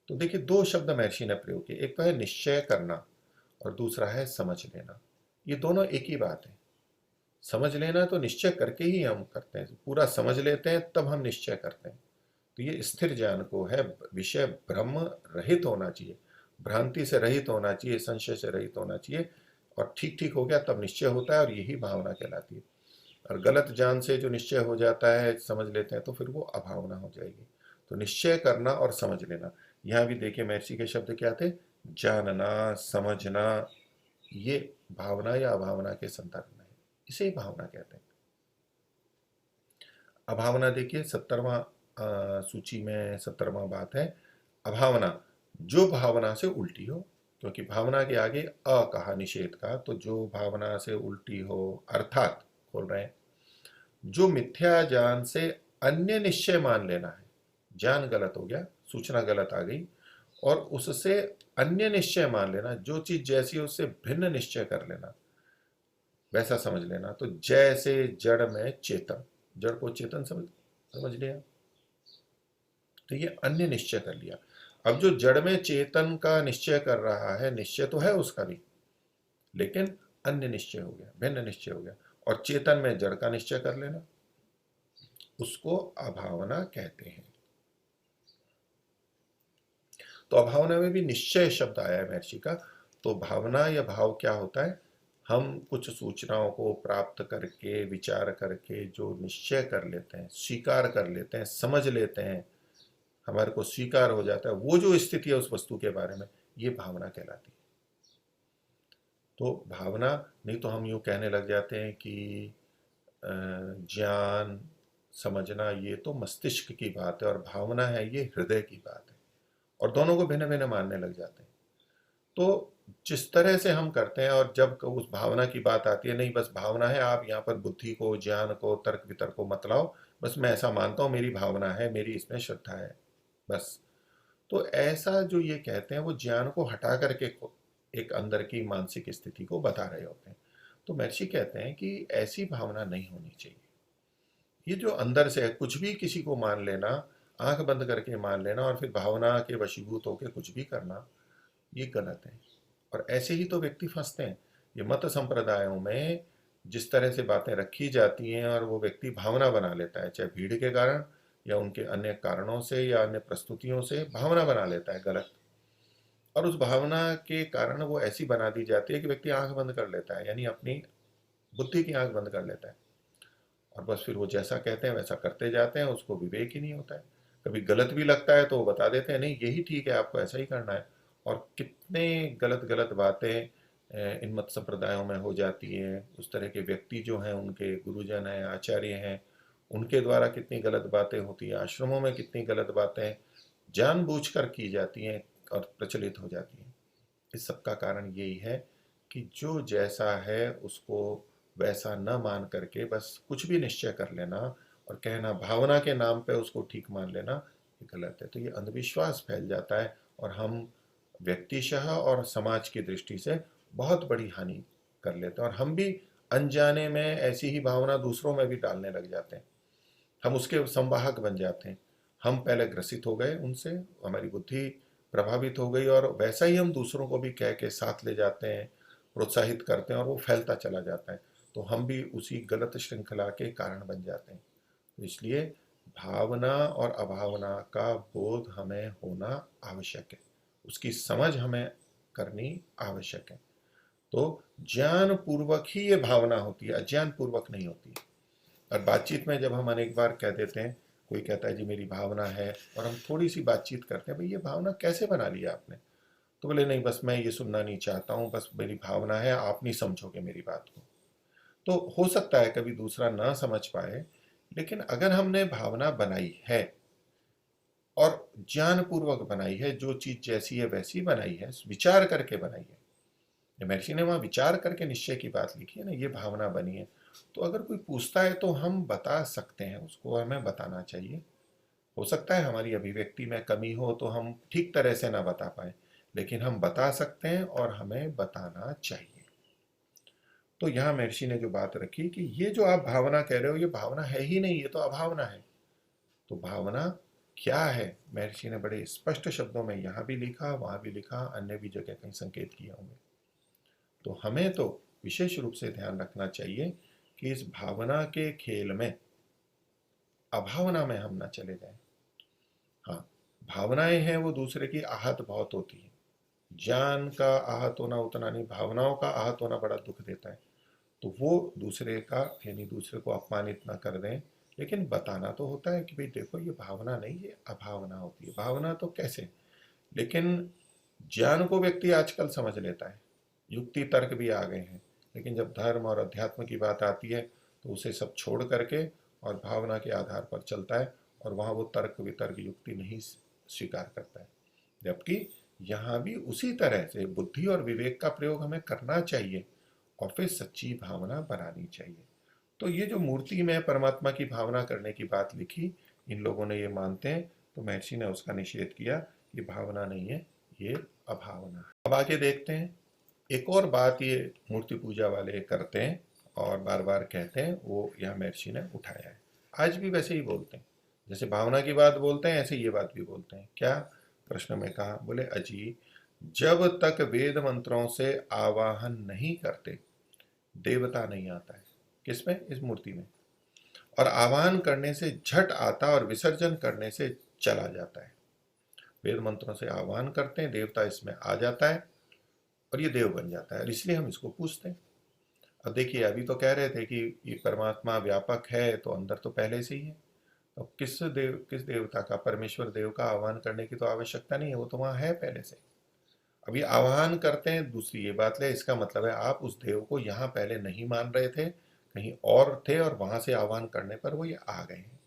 तो देखिए दो शब्द महर्षि ने प्रयोग किए, एक तो है निश्चय करना और दूसरा है समझ लेना। ये दोनों एक ही बात है। समझ लेना तो निश्चय करके ही हम करते हैं, पूरा समझ लेते हैं तब हम निश्चय करते हैं। तो ये स्थिर ज्ञान को है, विषय भ्रम रहित होना चाहिए, भ्रांति से रहित होना चाहिए, संशय से रहित होना चाहिए, और ठीक ठीक हो गया तब निश्चय होता है, और यही भावना कहलाती है। और गलत ज्ञान से जो निश्चय हो जाता है, समझ लेते हैं, तो फिर वो अभावना हो जाएगी। तो निश्चय करना और समझ लेना, यहाँ भी देखिए महर्षि के शब्द क्या थे, जानना, समझना, ये भावना या अभावना के संदर्भ में है, इसे ही भावना कहते हैं। अभावना देखिए 70वां सूची में 70वां बात है, अभावना जो भावना से उल्टी हो। क्योंकि भावना के आगे अ कहा निषेध का, तो जो भावना से उल्टी हो, अर्थात बोल रहे हैं जो मिथ्या ज्ञान से अन्य निश्चय मान लेना है। ज्ञान गलत हो गया, सूचना गलत आ गई, और उससे अन्य निश्चय मान लेना, जो चीज जैसी है उससे भिन्न निश्चय कर लेना, वैसा समझ लेना। तो जैसे जड़ में चेतन, जड़ को चेतन समझ समझ लिया, तो ये अन्य निश्चय कर लिया। अब जो जड़ में चेतन का निश्चय कर रहा है, निश्चय तो है उसका भी, लेकिन अन्य निश्चय हो गया, भिन्न निश्चय हो गया। और चेतन में जड़ का निश्चय कर लेना, उसको अभावना कहते हैं। तो अभावना में भी निश्चय शब्द आया है महर्षि का। तो भावना या भाव क्या होता है? हम कुछ सूचनाओं को प्राप्त करके, विचार करके जो निश्चय कर लेते हैं, स्वीकार कर लेते हैं, समझ लेते हैं, हमारे को स्वीकार हो जाता है, वो जो स्थिति है उस वस्तु के बारे में, ये भावना कहलाती है। तो भावना, नहीं तो हम यूं कहने लग जाते हैं कि ज्ञान समझना ये तो मस्तिष्क की बात है और भावना है ये हृदय की बात है, और दोनों को भिन्न भिन्न मानने लग जाते हैं। तो जिस तरह से हम करते हैं, और जब उस भावना की बात आती है, नहीं बस भावना है, आप यहाँ पर बुद्धि को, ज्ञान को, तर्क वितर्क को मत लाओ, बस मैं ऐसा मानता हूँ, मेरी भावना है, मेरी इसमें श्रद्धा है, बस। तो ऐसा जो ये कहते हैं वो ज्ञान को हटा करके एक अंदर की मानसिक स्थिति को बता रहे होते हैं। तो महर्षि कहते हैं कि ऐसी भावना नहीं होनी चाहिए। ये जो अंदर से है, कुछ भी किसी को मान लेना, आंख बंद करके मान लेना और फिर भावना के वशीभूत होकर कुछ भी करना, ये गलत है। और ऐसे ही तो व्यक्ति फंसते हैं। ये मत संप्रदायों में जिस तरह से बातें रखी जाती हैं, और वो व्यक्ति भावना बना लेता है, चाहे भीड़ के कारण या उनके अन्य कारणों से या अन्य प्रस्तुतियों से भावना बना लेता है गलत। और उस भावना के कारण वो ऐसी बना दी जाती है कि व्यक्ति आंख बंद कर लेता है, यानी अपनी बुद्धि की आंख बंद कर लेता है, और बस फिर वो जैसा कहते हैं वैसा करते जाते हैं, उसको विवेक ही नहीं होता है। कभी गलत भी लगता है तो वो बता देते हैं नहीं यही ठीक है, आपको ऐसा ही करना है। और कितने गलत गलत बातें इन मत संप्रदायों में हो जाती हैं। उस तरह के व्यक्ति जो हैं, उनके गुरुजन हैं, आचार्य हैं, उनके द्वारा कितनी गलत बातें होती हैं, आश्रमों में कितनी गलत बातें जानबूझकर की जाती हैं और प्रचलित हो जाती हैं। इस सब का कारण यही है कि जो जैसा है उसको वैसा न मान करके बस कुछ भी निश्चय कर लेना और कहना, भावना के नाम पे उसको ठीक मान लेना, ये गलत है। तो ये अंधविश्वास फैल जाता है, और हम व्यक्तिशः और समाज की दृष्टि से बहुत बड़ी हानि कर लेते हैं, और हम भी अनजाने में ऐसी ही भावना दूसरों में भी डालने लग जाते हैं। हम उसके संवाहक बन जाते हैं। हम पहले ग्रसित हो गए उनसे, हमारी बुद्धि प्रभावित हो गई, और वैसा ही हम दूसरों को भी कह के साथ ले जाते हैं, प्रोत्साहित करते हैं, और वो फैलता चला जाता है। तो हम भी उसी गलत श्रृंखला के कारण बन जाते हैं। तो इसलिए भावना और अभावना का बोध हमें होना आवश्यक है, उसकी समझ हमें करनी आवश्यक है। तो ज्ञान पूर्वक ही ये भावना होती है, अज्ञान पूर्वक नहीं होती। और बातचीत में जब हम अनेक बार कह देते हैं, कोई कहता है जी मेरी भावना है, और हम थोड़ी सी बातचीत करते हैं, भाई ये भावना कैसे बना लिया आपने? तो बोले नहीं, बस मैं ये सुनना नहीं चाहता हूँ, बस मेरी भावना है, आप नहीं समझोगे मेरी बात को। तो हो सकता है कभी दूसरा ना समझ पाए, लेकिन अगर हमने भावना बनाई है और ज्ञान पूर्वक बनाई है, जो चीज जैसी है वैसी बनाई है, विचार करके बनाई है, महर्षि ने वहां विचार करके निश्चय की बात लिखी है ना, ये भावना बनी है। तो अगर कोई पूछता है तो हम बता सकते हैं, उसको हमें बताना चाहिए। हो सकता है हमारी अभिव्यक्ति में कमी हो तो हम ठीक तरह से ना बता पाए, लेकिन हम बता सकते हैं और हमें बताना चाहिए। तो यहाँ महर्षि ने जो बात रखी कि ये जो आप भावना कह रहे हो, ये भावना है ही नहीं, ये तो अभावना है। तो भावना क्या है, महर्षि ने बड़े स्पष्ट शब्दों में यहाँ भी लिखा, वहां भी लिखा, अन्य भी जगह कहीं संकेत किया होंगे। तो हमें तो विशेष रूप से ध्यान रखना चाहिए कि इस भावना के खेल में अभावना में हम ना चले जाएं। हाँ, भावनाएं हैं वो दूसरे की आहत बहुत होती है। ज्ञान का आहत होना उतना नहीं, भावनाओं का आहत होना बड़ा दुख देता है। तो वो दूसरे का यानी दूसरे को अपमानित ना कर दें, लेकिन बताना तो होता है कि भाई देखो ये भावना नहीं, ये अभावना होती है। भावना तो कैसे, लेकिन ज्ञान को व्यक्ति आजकल समझ लेता है, युक्ति तर्क भी आ गए हैं, लेकिन जब धर्म और अध्यात्म की बात आती है तो उसे सब छोड़ करके और भावना के आधार पर चलता है, और वहाँ वो तर्क वितर्क युक्ति नहीं स्वीकार करता है। जबकि यहाँ भी उसी तरह से बुद्धि और विवेक का प्रयोग हमें करना चाहिए और फिर सच्ची भावना बनानी चाहिए। तो ये जो मूर्ति में परमात्मा की भावना करने की बात लिखी, इन लोगों ने ये मानते हैं, तो महर्षि ने उसका निषेध किया कि भावना नहीं है, ये अभावना है। अब आगे देखते हैं, एक और बात ये मूर्ति पूजा वाले करते हैं और बार बार कहते हैं, वो यहाँ महर्षि ने उठाया है। आज भी वैसे ही बोलते हैं, जैसे भावना की बात बोलते हैं ऐसे ये बात भी बोलते हैं। क्या? प्रश्न में कहा, बोले अजी, जब तक वेद मंत्रों से आवाहन नहीं करते देवता नहीं आता है। किसमें? इस मूर्ति में। और आवाहन करने से झट आता और विसर्जन करने से चला जाता है। वेद मंत्रों से आवाहन करते हैं, देवता इसमें आ जाता है और ये देव बन जाता है, और इसलिए हम इसको पूछते हैं। अब देखिए, अभी तो कह रहे थे कि ये परमात्मा व्यापक है, तो अंदर तो पहले से ही है। अब किस देवता का, परमेश्वर देव का आह्वान करने की तो आवश्यकता नहीं है, वो तो वहां है पहले से। अब ये आह्वान करते हैं, दूसरी ये बात है, इसका मतलब है आप उस देव को यहाँ पहले नहीं मान रहे थे, कहीं और थे, और वहां से आह्वान करने पर वो ये आ गए हैं।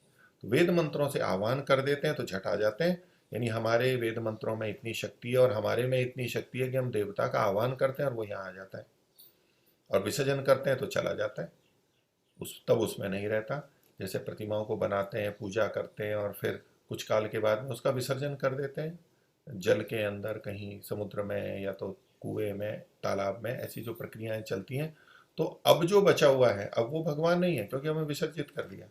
तो वेद मंत्रों से आह्वान कर देते हैं तो झट आ जाते हैं, यानी हमारे वेद मंत्रों में इतनी शक्ति है और हमारे में इतनी शक्ति है कि हम देवता का आह्वान करते हैं और वो यहाँ आ जाता है, और विसर्जन करते हैं तो चला जाता है, तब उसमें नहीं रहता। जैसे प्रतिमाओं को बनाते हैं, पूजा करते हैं, और फिर कुछ काल के बाद में उसका विसर्जन कर देते हैं जल के अंदर, कहीं समुद्र में या तो कुएं में, तालाब में, ऐसी जो प्रक्रियाएं चलती हैं। तो अब जो बचा हुआ है, अब वो भगवान नहीं है, क्योंकि हमें विसर्जित कर दिया।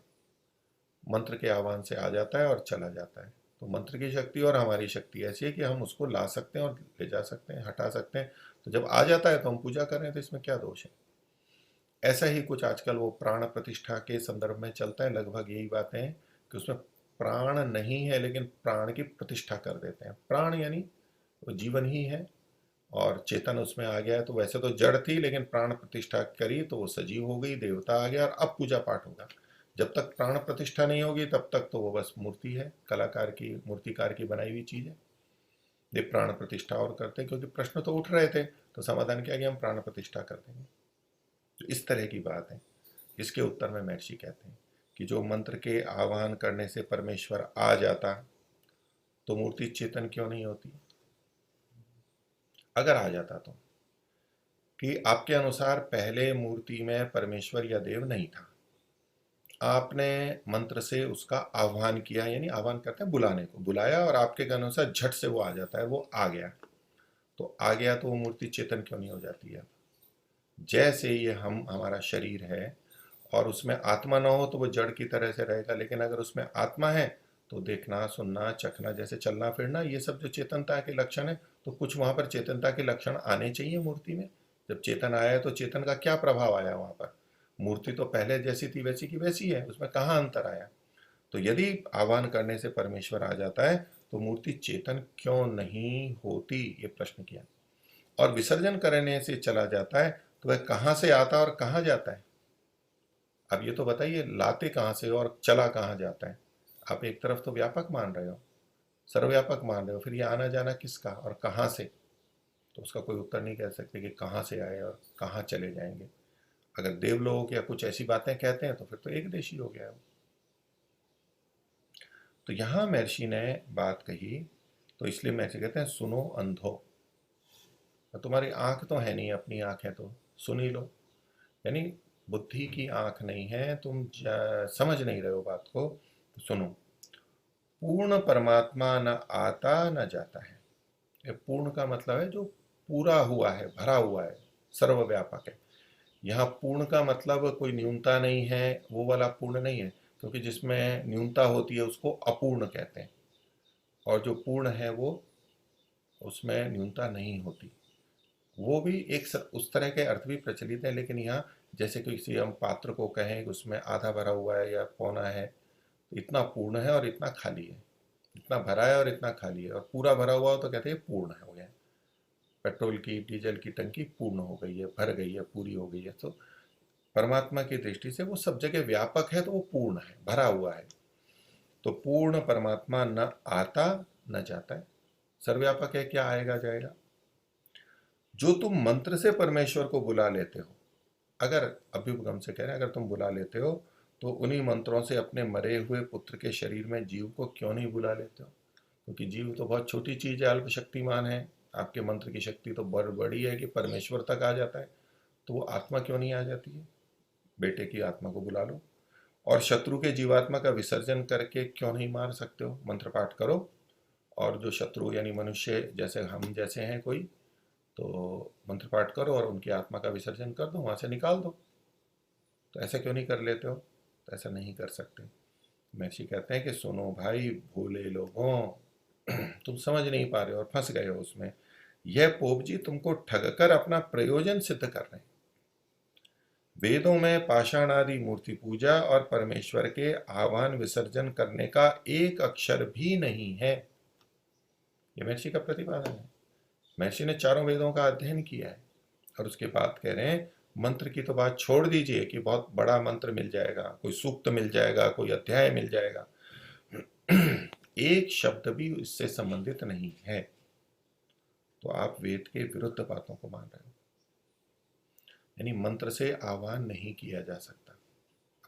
मंत्र के आह्वान से आ जाता है और चला जाता है। तो मंत्र की शक्ति और हमारी शक्ति ऐसी है कि हम उसको ला सकते हैं और ले जा सकते हैं, हटा सकते हैं। तो जब आ जाता है तो हम पूजा कर रहे हैं, तो इसमें क्या दोष है? ऐसा ही कुछ आजकल वो प्राण प्रतिष्ठा के संदर्भ में चलता है, लगभग यही बातें हैं कि उसमें प्राण नहीं है लेकिन प्राण की प्रतिष्ठा कर देते हैं। प्राण यानी वो जीवन ही है, और चेतन उसमें आ गया है, तो वैसे तो जड़ थी, लेकिन प्राण प्रतिष्ठा करी तो वो सजीव हो गई, देवता आ गया, और अब पूजा पाठ होगा। जब तक प्राण प्रतिष्ठा नहीं होगी तब तक तो वो बस मूर्ति है, कलाकार की, मूर्तिकार की बनाई हुई चीज है। ये प्राण प्रतिष्ठा और करते हैं, क्योंकि प्रश्न तो उठ रहे थे, तो समाधान क्या, कि हम प्राण प्रतिष्ठा कर देंगे। तो इस तरह की बात है। इसके उत्तर में महर्षि कहते हैं कि जो मंत्र के आह्वान करने से परमेश्वर आ जाता, तो मूर्ति चेतन क्यों नहीं होती? अगर आ जाता तो, कि आपके अनुसार पहले मूर्ति में परमेश्वर या देव नहीं था, आपने मंत्र से उसका आह्वान किया, यानी आह्वान करते हैं बुलाने को, बुलाया और आपके अनुसार झट से वो आ जाता है, वो आ गया। तो आ गया तो वो मूर्ति चेतन क्यों नहीं हो जाती है? जैसे ये हम, हमारा शरीर है और उसमें आत्मा ना हो तो वो जड़ की तरह से रहेगा, लेकिन अगर उसमें आत्मा है तो देखना, सुनना, चखना, जैसे चलना फिरना, ये सब जो चेतनता के लक्षण है, तो कुछ वहां पर चेतनता के लक्षण आने चाहिए मूर्ति में। जब चेतन आया है तो चेतन का क्या प्रभाव आया वहां पर? मूर्ति तो पहले जैसी थी वैसी की वैसी है, उसमें कहाँ अंतर आया? तो यदि आह्वान करने से परमेश्वर आ जाता है तो मूर्ति चेतन क्यों नहीं होती, ये प्रश्न किया। और विसर्जन करने से चला जाता है तो वह कहां से आता है और कहां जाता है? अब ये तो बताइए, लाते कहां से और चला कहां जाता है? आप एक तरफ तो व्यापक मान रहे हो, सर्वव्यापक मान रहे हो, फिर ये आना जाना किसका और कहां से? तो उसका कोई उत्तर नहीं कह सकते कि कहां से आए और कहां चले जाएंगे। अगर देवलोक या कुछ ऐसी बातें कहते हैं तो फिर तो एक देशी हो गया है। तो यहां महर्षि ने बात कही, तो इसलिए महर्षि कहते हैं सुनो अंधो। तो तुम्हारी आंख तो है नहीं, अपनी आंख है तो सुन ही लो। यानी बुद्धि की आंख नहीं है, तुम समझ नहीं रहे हो बात को, तो सुनो। पूर्ण परमात्मा न आता न जाता है। ये पूर्ण का मतलब है जो पूरा हुआ है, भरा हुआ है, सर्वव्यापक है। यहाँ पूर्ण का मतलब कोई न्यूनता नहीं है, वो वाला पूर्ण नहीं है, क्योंकि जिसमें न्यूनता होती है उसको अपूर्ण कहते हैं, और जो पूर्ण है वो उसमें न्यूनता नहीं होती। वो भी उस तरह के अर्थ भी प्रचलित है, लेकिन यहाँ जैसे किसी हम पात्र को कहें कि उसमें आधा भरा हुआ है या पौना है, तो इतना पूर्ण है और इतना खाली है, इतना भरा है और इतना खाली है। और पूरा भरा हुआ हो तो कहते हैं पूर्ण हो गया। पेट्रोल की डीजल की टंकी पूर्ण हो गई है, भर गई है, पूरी हो गई है। तो परमात्मा की दृष्टि से वो सब जगह व्यापक है, तो वो पूर्ण है, भरा हुआ है। तो पूर्ण परमात्मा न आता न जाता है, सर्वव्यापक है, क्या आएगा जाएगा। जो तुम मंत्र से परमेश्वर को बुला लेते हो, अगर अभ्युपगम से कह रहे हैं, अगर तुम बुला लेते हो तो उन्हीं मंत्रों से अपने मरे हुए पुत्र के शरीर में जीव को क्यों नहीं बुला लेते हो? क्योंकि जीव तो बहुत छोटी चीज है, अल्प शक्तिमान है। आपके मंत्र की शक्ति तो बड़ी है कि परमेश्वर तक आ जाता है, तो वो आत्मा क्यों नहीं आ जाती है? बेटे की आत्मा को बुला लो। और शत्रु के जीवात्मा का विसर्जन करके क्यों नहीं मार सकते हो? मंत्र पाठ करो, और जो शत्रु यानी मनुष्य जैसे हम जैसे हैं कोई, तो मंत्र पाठ करो और उनकी आत्मा का विसर्जन कर दो, वहां से निकाल दो। तो ऐसा क्यों नहीं कर लेते हो? तो ऐसा नहीं कर सकते। महर्षि कहते हैं कि सुनो भाई भोले लोगों, तुम समझ नहीं पा रहे हो और फंस गए हो उसमें। यह पोप जी तुमको ठग कर अपना प्रयोजन सिद्ध कर रहे हैं। वेदों में पाषाण आदि मूर्ति पूजा और परमेश्वर के आह्वान विसर्जन करने का एक अक्षर भी नहीं है। यह महर्षि का प्रतिपादन है। महर्षि ने चारों वेदों का अध्ययन किया है और उसके बाद कह रहे हैं मंत्र की तो बात छोड़ दीजिए कि बहुत बड़ा मंत्र मिल जाएगा, कोई सूक्त मिल जाएगा, कोई अध्याय मिल जाएगा। एक शब्द भी इससे संबंधित नहीं है। तो आप वेद के विरुद्ध बातों को मान रहे हो। यानी मंत्र से आह्वान नहीं किया जा सकता।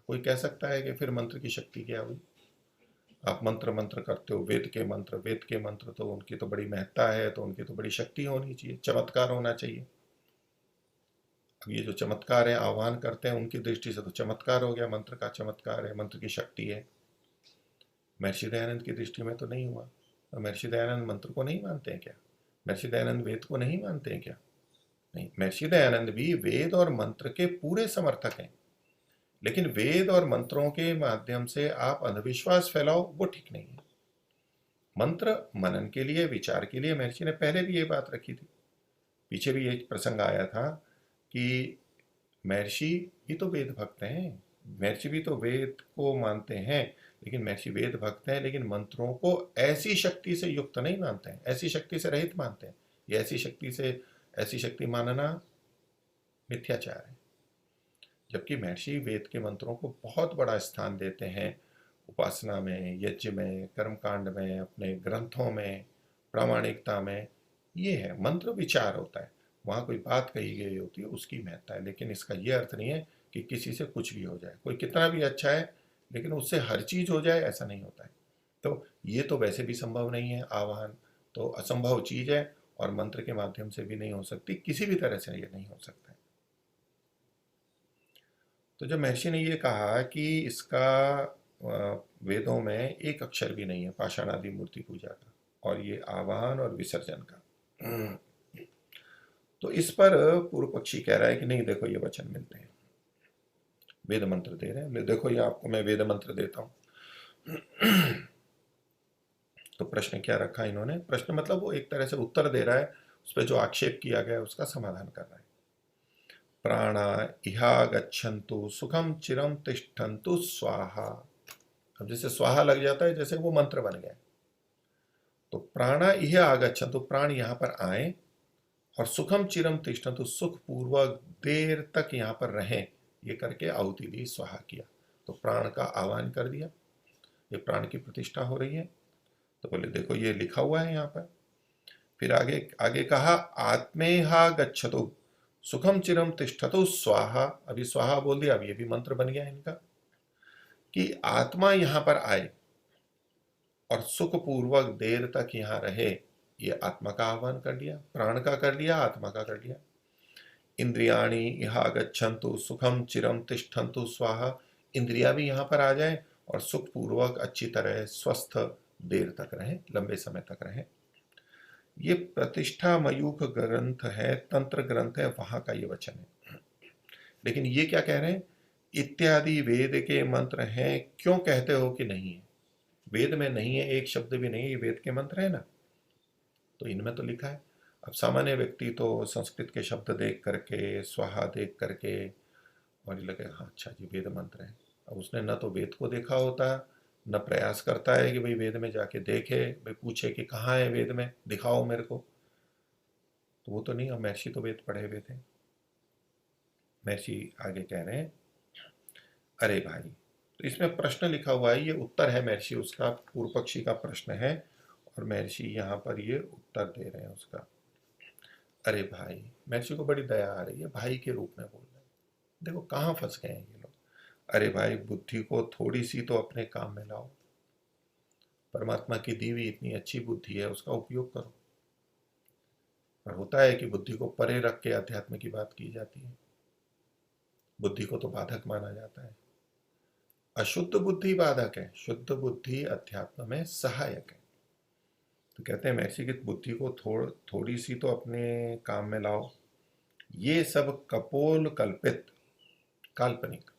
कोई कह सकता है कि फिर मंत्र की शक्ति क्या हुई? आप मंत्र मंत्र करते हो, वेद के मंत्र तो उनकी तो बड़ी महत्ता है, तो उनकी तो बड़ी शक्ति होनी चाहिए, चमत्कार होना चाहिए। अब ये जो चमत्कार है, आह्वान करते हैं, उनकी दृष्टि से तो चमत्कार हो गया, मंत्र का चमत्कार है, मंत्र की शक्ति है। महर्षि दयानंद की दृष्टि में तो नहीं हुआ। तो महर्षि दयानंद मंत्र को नहीं मानते हैं क्या? महर्षि दयानंद वेद को नहीं मानते हैं क्या? नहीं, महर्षि दयानंद भी वेद और मंत्र के पूरे समर्थक हैं। लेकिन वेद और मंत्रों के माध्यम से आप अंधविश्वास फैलाओ, वो ठीक नहीं है। मंत्र मनन के लिए, विचार के लिए महर्षि ने पहले भी ये बात रखी थी। पीछे भी एक प्रसंग आया था कि महर्षि भी तो वेद भक्त हैं, महर्षि भी तो वेद को मानते हैं, लेकिन महर्षि वेद भक्त हैं, लेकिन मंत्रों को ऐसी शक्ति से युक्त नहीं मानते हैं, ऐसी शक्ति से रहित मानते हैं। ये ऐसी शक्ति मानना मिथ्याचार है। जबकि महर्षि वेद के मंत्रों को बहुत बड़ा स्थान देते हैं, उपासना में, यज्ञ में, कर्मकांड में, अपने ग्रंथों में, प्रामाणिकता में। ये है मंत्र विचार होता है, वहाँ कोई बात कही गई होती है, उसकी महत्ता है। लेकिन इसका ये अर्थ नहीं है कि किसी से कुछ भी हो जाए, कोई कितना भी अच्छा है लेकिन उससे हर चीज हो जाए, ऐसा नहीं होता है। तो ये तो वैसे भी संभव नहीं है, आवाहन तो असंभव चीज है, और मंत्र के माध्यम से भी नहीं हो सकती, किसी भी तरह से ये नहीं हो सकता है। तो जब महर्षि ने ये कहा कि इसका वेदों में एक अक्षर भी नहीं है पाषाण आदि मूर्ति पूजा का, और ये आवाहन और विसर्जन का, तो इस पर पूर्व पक्षी कह रहा है कि नहीं, देखो ये वचन मिलते हैं, वेद मंत्र दे रहे हैं, देखो ये आपको मैं वेद मंत्र देता हूं। तो प्रश्न क्या रखा इन्होंने? प्रश्न मतलब वो एक तरह से उत्तर दे रहा है, उस पर जो आक्षेप किया गया है उसका समाधान कर रहा है। प्राणा इहा गच्छन्तु सुखम चिरम तिष्ठन्तु स्वाहा। अब जैसे स्वाहा लग जाता है, जैसे वो मंत्र बन गया। तो प्राणा यह आगच्छन, तो प्राण यहां पर आए, और सुखम चिरम तिष्ठन, तो सुख पूर्वक देर तक यहां पर रहें, ये करके आहुति दी, स्वाहा किया। तो प्राण का आह्वान कर दिया, ये प्राण की प्रतिष्ठा हो रही है। तो बोले देखो ये लिखा हुआ है यहाँ पर। फिर आगे आगे कहा आत्मेहा गच्छतु सुखम चिरम तिष्ठतु स्वाहा। अभी स्वाहा बोल दिया, अब ये भी मंत्र बन गया इनका कि आत्मा यहां पर आए और सुखपूर्वक देर तक यहां रहे। ये आत्मा का आह्वान कर दिया, प्राण का कर दिया, आत्मा का कर दिया। इंद्रियाणी यहा गच्छन्तु सुखम चिरम तिष्ठन्तु स्वाहा। इंद्रिया भी यहां पर आ जाए और सुखपूर्वक अच्छी तरह स्वस्थ देर तक रहे, लंबे समय तक रहे। ये प्रतिष्ठा मयूख ग्रंथ है, तंत्र ग्रंथ है, वहां का ये वचन है। लेकिन ये क्या कह रहे हैं, इत्यादि वेद के मंत्र हैं, क्यों कहते हो कि नहीं है? वेद में नहीं है, एक शब्द भी नहीं है, ये वेद के मंत्र है ना, तो इनमें तो लिखा है। अब सामान्य व्यक्ति तो संस्कृत के शब्द देख करके, स्वाहा देख करके, और ये लगे हाँ अच्छा जी वेद मंत्र है। अब उसने न तो वेद को देखा होता, न प्रयास करता है कि भाई वेद में जाके देखे, भाई पूछे कि कहाँ है वेद में, दिखाओ मेरे को। तो वो तो नहीं। अब महर्षि तो वेद पढ़े हुए थे। महर्षि आगे कह रहे हैं, अरे भाई, तो इसमें प्रश्न लिखा हुआ है, ये उत्तर है महर्षि उसका, पूर्व पक्षी का प्रश्न है, और महर्षि यहाँ पर ये उत्तर दे रहे हैं उसका। अरे भाई, महर्षि को बड़ी दया आ रही है, भाई के रूप में बोल रहे हैं। देखो कहाँ फंस गए हैं ये लोग। अरे भाई, बुद्धि को थोड़ी सी तो अपने काम में लाओ। परमात्मा की दी हुई इतनी अच्छी बुद्धि है, उसका उपयोग करो। पर होता है कि बुद्धि को परे रख के अध्यात्म की बात की जाती है। बुद्धि को तो बाधक माना जाता है। अशुद्ध बुद्धि बाधक है, शुद्ध बुद्धि अध्यात्म में सहायक है। तो कहते हैं महर्षि की बुद्धि को थोड़ी सी तो अपने काम में लाओ। ये सब कपोल कल्पित, काल्पनिक,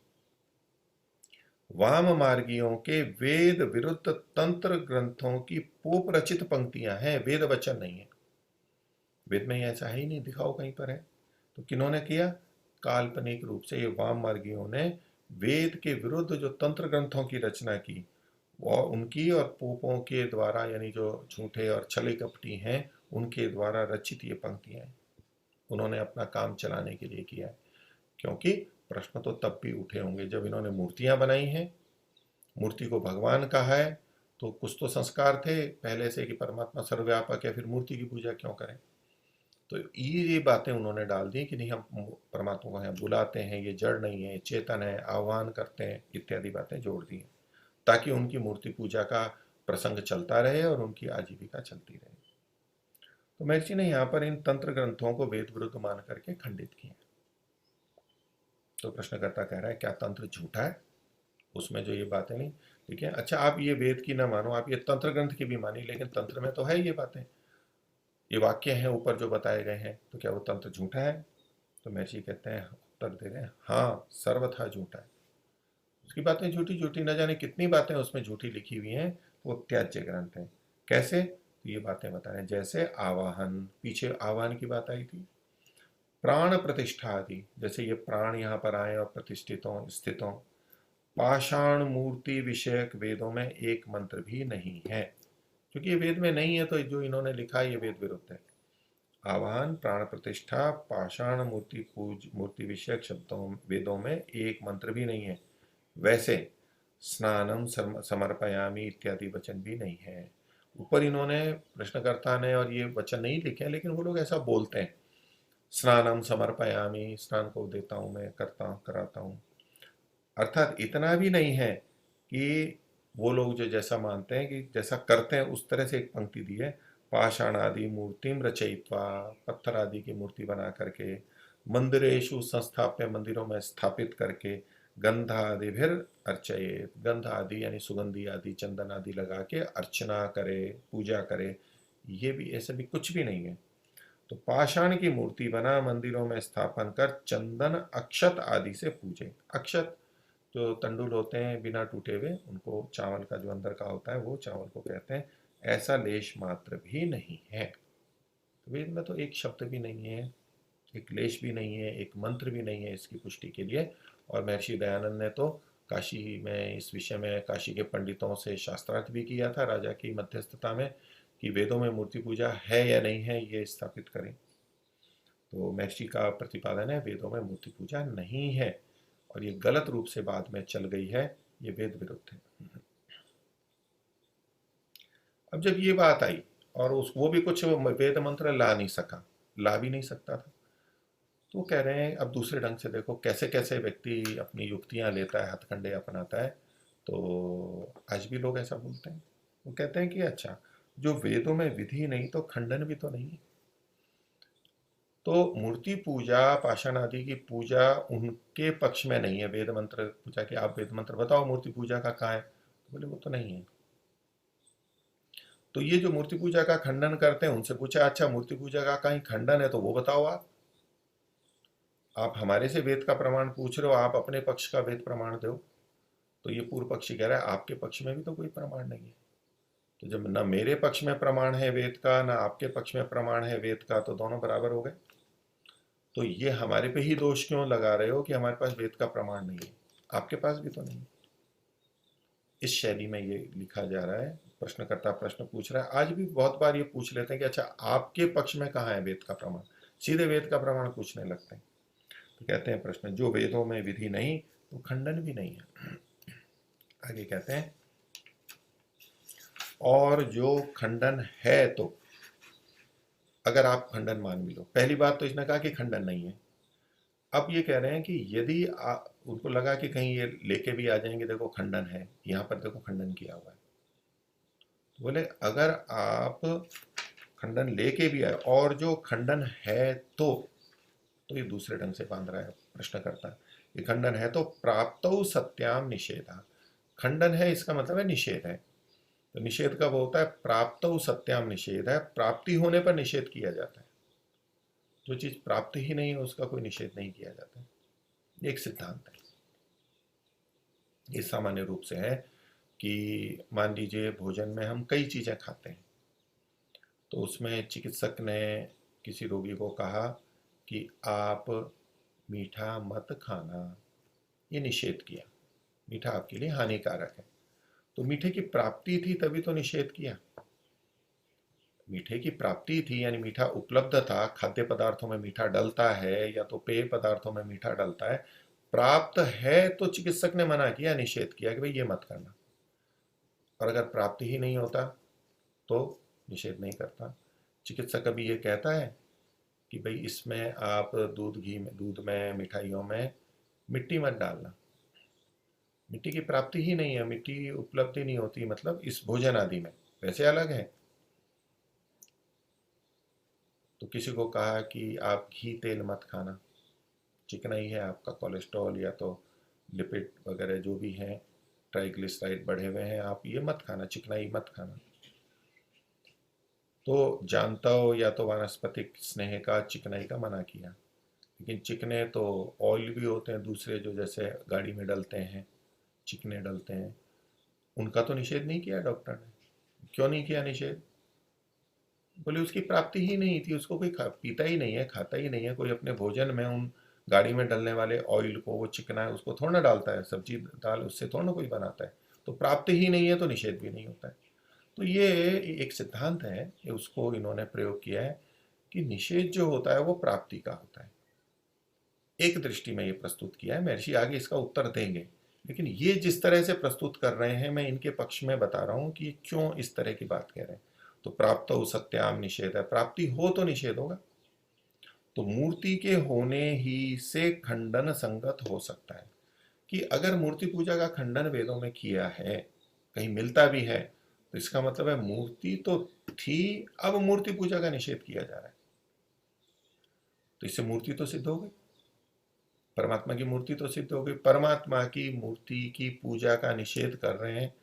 वाम मार्गियों के वेद विरुद्ध तंत्र ग्रंथों की पोप रचित पंक्तियां हैं, वेद वचन नहीं है। वेद में ऐसा है ही नहीं, दिखाओ कहीं पर है। तो किन्होंने किया? काल्पनिक रूप से ये वाम मार्गियों ने वेद के विरुद्ध जो तंत्र ग्रंथों की रचना की, वो उनकी और पोपों के द्वारा, यानी जो झूठे और छले कपटी हैं, उनके द्वारा रचित ये पंक्तियां हैं। उन्होंने अपना काम चलाने के लिए किया है। क्योंकि प्रश्न तो तब भी उठे होंगे जब इन्होंने मूर्तियां बनाई हैं, मूर्ति को भगवान कहा है, तो कुछ तो संस्कार थे पहले से कि परमात्मा सर्वव्यापक है, फिर मूर्ति की पूजा क्यों करें? तो ये बातें उन्होंने डाल दी कि नहीं, हम परमात्मा को यहाँ बुलाते हैं, ये जड़ नहीं है, चेतन है, आह्वान करते हैं, इत्यादि बातें जोड़ दी हैं, ताकि उनकी मूर्ति पूजा का प्रसंग चलता रहे और उनकी आजीविका चलती रहे। तो महर्षि ने यहाँ पर इन तंत्र ग्रंथों को वेद विरुद्ध मान करके खंडित किया। तो प्रश्नकर्ता कह रहा है क्या तंत्र झूठा है? उसमें जो ये बातें नहीं, ठीक है, अच्छा आप ये वेद की ना मानो, आप ये तंत्र ग्रंथ की भी मानी, लेकिन तंत्र में तो है ये बातें, ये वाक्य हैं ऊपर जो बताए गए हैं, तो क्या वो तंत्र झूठा है? तो महर्षि कहते हैं, उत्तर दे रहे हैं, हाँ सर्वथा झूठा है। उसकी बातें झूठी झूठी, न जाने कितनी बातें उसमें झूठी लिखी हुई हैं, वो त्याज्य ग्रंथ है। कैसे? तो ये बातें बता रहे हैं, जैसे आवाहन, पीछे आवाहन की बात आई थी, प्राण प्रतिष्ठा आदि, जैसे ये प्राण यहाँ पर आए और प्रतिष्ठित हों, स्थित हों। पाषाण मूर्ति विषयक वेदों में एक मंत्र भी नहीं है, क्योंकि ये वेद में नहीं है, तो जो इन्होंने लिखा है ये वेद विरुद्ध है। आवाहन, प्राण प्रतिष्ठा, पाषाण मूर्ति पूज, मूर्ति विषयक शब्दों वेदों में एक मंत्र भी नहीं है। वैसे स्नानम समर्पयामी इत्यादि वचन भी नहीं है। ऊपर इन्होंने, प्रश्नकर्ता ने, और ये वचन नहीं लिखे हैं, लेकिन वो लोग ऐसा बोलते हैं, स्नानम समर्पयामी, स्नान को देता हूँ मैं, करता हूँ, कराता हूँ। अर्थात इतना भी नहीं है कि वो लोग जो जैसा मानते हैं कि जैसा करते हैं उस तरह से एक पंक्ति दी है, पाषाण आदि मूर्तिम रचयित्वा, पत्थर आदि की मूर्ति बना करके, मंदिरेशु संस्थाप्य, मंदिरों में स्थापित करके, गंधादि फिर अर्चयेत, गंध आदि यानी सुगंधी आदि, चंदन आदि लगा के अर्चना करे, पूजा करे, ये भी ऐसा भी कुछ भी नहीं है। तो पाषाण की मूर्ति बना, मंदिरों में स्थापन कर, चंदन अक्षत आदि से पूजे। अक्षत जो तंडुल होते हैं बिना टूटे हुए, उनको, चावल का जो अंदर का होता है वो चावल को कहते हैं। ऐसा लेश मात्र भी नहीं है। वेद में तो एक शब्द भी नहीं है, एक लेश भी नहीं है, एक मंत्र भी नहीं है इसकी पुष्टि के लिए। और महर्षि दयानंद ने तो काशी में इस विषय में काशी के पंडितों से शास्त्रार्थ भी किया था राजा की मध्यस्थता में कि वेदों में मूर्ति पूजा है या नहीं है ये स्थापित करें। तो महर्षि का प्रतिपादन है वेदों में मूर्ति पूजा नहीं है और ये गलत रूप से बाद में चल गई है, ये वेद विरुद्ध है। अब जब ये बात आई और उस वो भी कुछ वेद मंत्र ला नहीं सका, ला भी नहीं सकता था, तो कह रहे हैं अब दूसरे ढंग से देखो कैसे कैसे व्यक्ति अपनी युक्तियां लेता है, हथकंडे अपनाता है। तो आज भी लोग ऐसा बोलते हैं, वो कहते हैं कि अच्छा जो वेदों में विधि नहीं तो खंडन भी तो नहीं है। तो मूर्ति पूजा पाषाण आदि की पूजा उनके पक्ष में नहीं है। वेद मंत्र पूजा कि आप वेद मंत्र बताओ मूर्ति पूजा का कहाँ है, तो बोले वो तो नहीं है। तो ये जो मूर्ति पूजा का खंडन करते हैं उनसे पूछा अच्छा मूर्ति पूजा का कहीं खंडन है तो वो बताओ आप हमारे से वेद का प्रमाण पूछ रहे हो, आप अपने पक्ष का वेद प्रमाण दो। तो ये पूर्व पक्षी कह रहा है आपके पक्ष में भी तो कोई प्रमाण नहीं है। तो जब ना मेरे पक्ष में प्रमाण है वेद का ना आपके पक्ष में प्रमाण है वेद का, तो दोनों बराबर हो गए। तो ये हमारे पे ही दोष क्यों लगा रहे हो कि हमारे पास वेद का प्रमाण नहीं है, आपके पास भी तो नहीं है। इस शैली में ये लिखा जा रहा है, प्रश्नकर्ता प्रश्न पूछ रहा है। आज भी बहुत बार ये पूछ लेते हैं कि अच्छा आपके पक्ष में कहाँ है वेद का प्रमाण, सीधे वेद का प्रमाण पूछने लगते हैं। तो कहते हैं प्रश्न जो वेदों में विधि नहीं तो खंडन भी नहीं है। आगे कहते हैं और जो खंडन है तो अगर आप खंडन मान भी लो, पहली बात तो इसने कहा कि खंडन नहीं है। अब ये कह रहे हैं कि यदि उनको लगा कि कहीं ये लेके भी आ जाएंगे देखो खंडन है, यहाँ पर देखो खंडन किया हुआ है, तो बोले अगर आप खंडन लेके भी आए और जो खंडन है तो ये दूसरे ढंग से बांध रहा है प्रश्न करता है। ये खंडन है तो प्राप्त सत्याम निषेधा, खंडन है इसका मतलब है निषेध है। तो निषेध कब होता है, प्राप्त सत्याम निषेध है, प्राप्ति होने पर निषेध किया जाता है। जो चीज प्राप्त ही नहीं है उसका कोई निषेध नहीं किया जाता है। ये एक सिद्धांत है। ये सामान्य रूप से है कि मान लीजिए भोजन में हम कई चीजें खाते हैं, तो उसमें चिकित्सक ने किसी रोगी को कहा कि आप मीठा मत खाना, ये निषेध किया, मीठा आपके लिए हानिकारक है। तो मीठे की प्राप्ति थी तभी तो निषेध किया। मीठे की प्राप्ति थी यानी मीठा उपलब्ध था, खाद्य पदार्थों में मीठा डलता है या तो पेय पदार्थों में मीठा डलता है, प्राप्त है तो चिकित्सक ने मना किया, निषेध किया कि भाई ये मत करना। और अगर प्राप्ति ही नहीं होता तो निषेध नहीं करता। चिकित्सक अभी ये कहता है कि भाई इसमें आप दूध में मिठाइयों में मिट्टी मत डालना, मिट्टी की प्राप्ति ही नहीं है, मिट्टी उपलब्धि नहीं होती, मतलब इस भोजन आदि में वैसे अलग है। तो किसी को कहा कि आप घी तेल मत खाना, चिकनाई है, आपका कोलेस्ट्रॉल या तो लिपिड वगैरह जो भी है ट्राइग्लिसराइड बढ़े हुए हैं, आप ये मत खाना, चिकनाई मत खाना। तो जानता हो या तो वानस्पतिक स्नेह का चिकनाई का मना किया, लेकिन चिकने तो ऑयल भी होते हैं दूसरे जो जैसे गाड़ी में डलते हैं चिकने डलते हैं, उनका तो निषेध नहीं किया डॉक्टर ने। क्यों नहीं किया निषेध, बोले उसकी प्राप्ति ही नहीं थी, उसको कोई पीता ही नहीं है, खाता ही नहीं है, कोई अपने भोजन में उन गाड़ी में डलने वाले ऑयल को, वो चिकना है उसको थोड़ा ना डालता है, सब्जी दाल उससे थोड़ा ना कोई बनाता है। तो प्राप्ति ही नहीं है तो निषेध भी नहीं होता है। तो ये एक सिद्धांत है, ये उसको इन्होंने प्रयोग किया है कि निषेध जो होता है वो प्राप्ति का होता है। एक दृष्टि में ये प्रस्तुत किया है, महर्षि आगे इसका उत्तर देंगे, लेकिन ये जिस तरह से प्रस्तुत कर रहे हैं मैं इनके पक्ष में बता रहा हूं कि क्यों इस तरह की बात कह रहे हैं। तो प्राप्त हो सत्याम निषेध है, प्राप्ति हो तो निषेध होगा। तो मूर्ति के होने ही से खंडन संगत हो सकता है कि अगर मूर्ति पूजा का खंडन वेदों में किया है, कहीं मिलता भी है, तो इसका मतलब है मूर्ति तो थी, अब मूर्ति पूजा का निषेध किया जा रहा है। तो इससे मूर्ति तो सिद्ध हो गई, परमात्मा की मूर्ति तो सिद्ध हो गई। परमात्मा की मूर्ति की पूजा का निषेध कर रहे हैं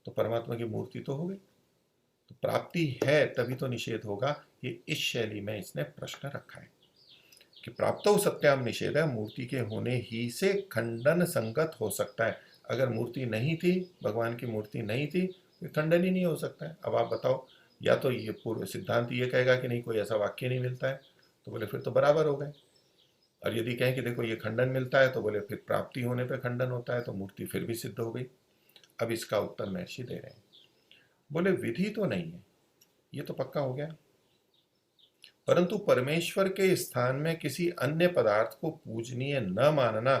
तो परमात्मा की मूर्ति तो हो गई, तो प्राप्ति है तभी तो निषेध होगा। ये इस शैली में इसने प्रश्न रखा है कि प्राप्त हो सत्याम निषेध है, मूर्ति के होने ही से खंडन संगत हो सकता है। अगर मूर्ति नहीं थी, भगवान की मूर्ति नहीं थी, तो खंडन ही नहीं हो सकता है। अब आप बताओ, या तो ये पूर्व सिद्धांत ये कहेगा कि नहीं कोई ऐसा वाक्य नहीं मिलता है, तो बोले फिर तो बराबर हो गए। और यदि कहें कि देखो ये खंडन मिलता है, तो बोले फिर प्राप्ति होने पे खंडन होता है, तो मूर्ति फिर भी सिद्ध हो गई। अब इसका उत्तर महर्षि दे रहे हैं। बोले विधि तो नहीं है, ये तो पक्का हो गया, परंतु परमेश्वर के स्थान में किसी अन्य पदार्थ को पूजनीय न मानना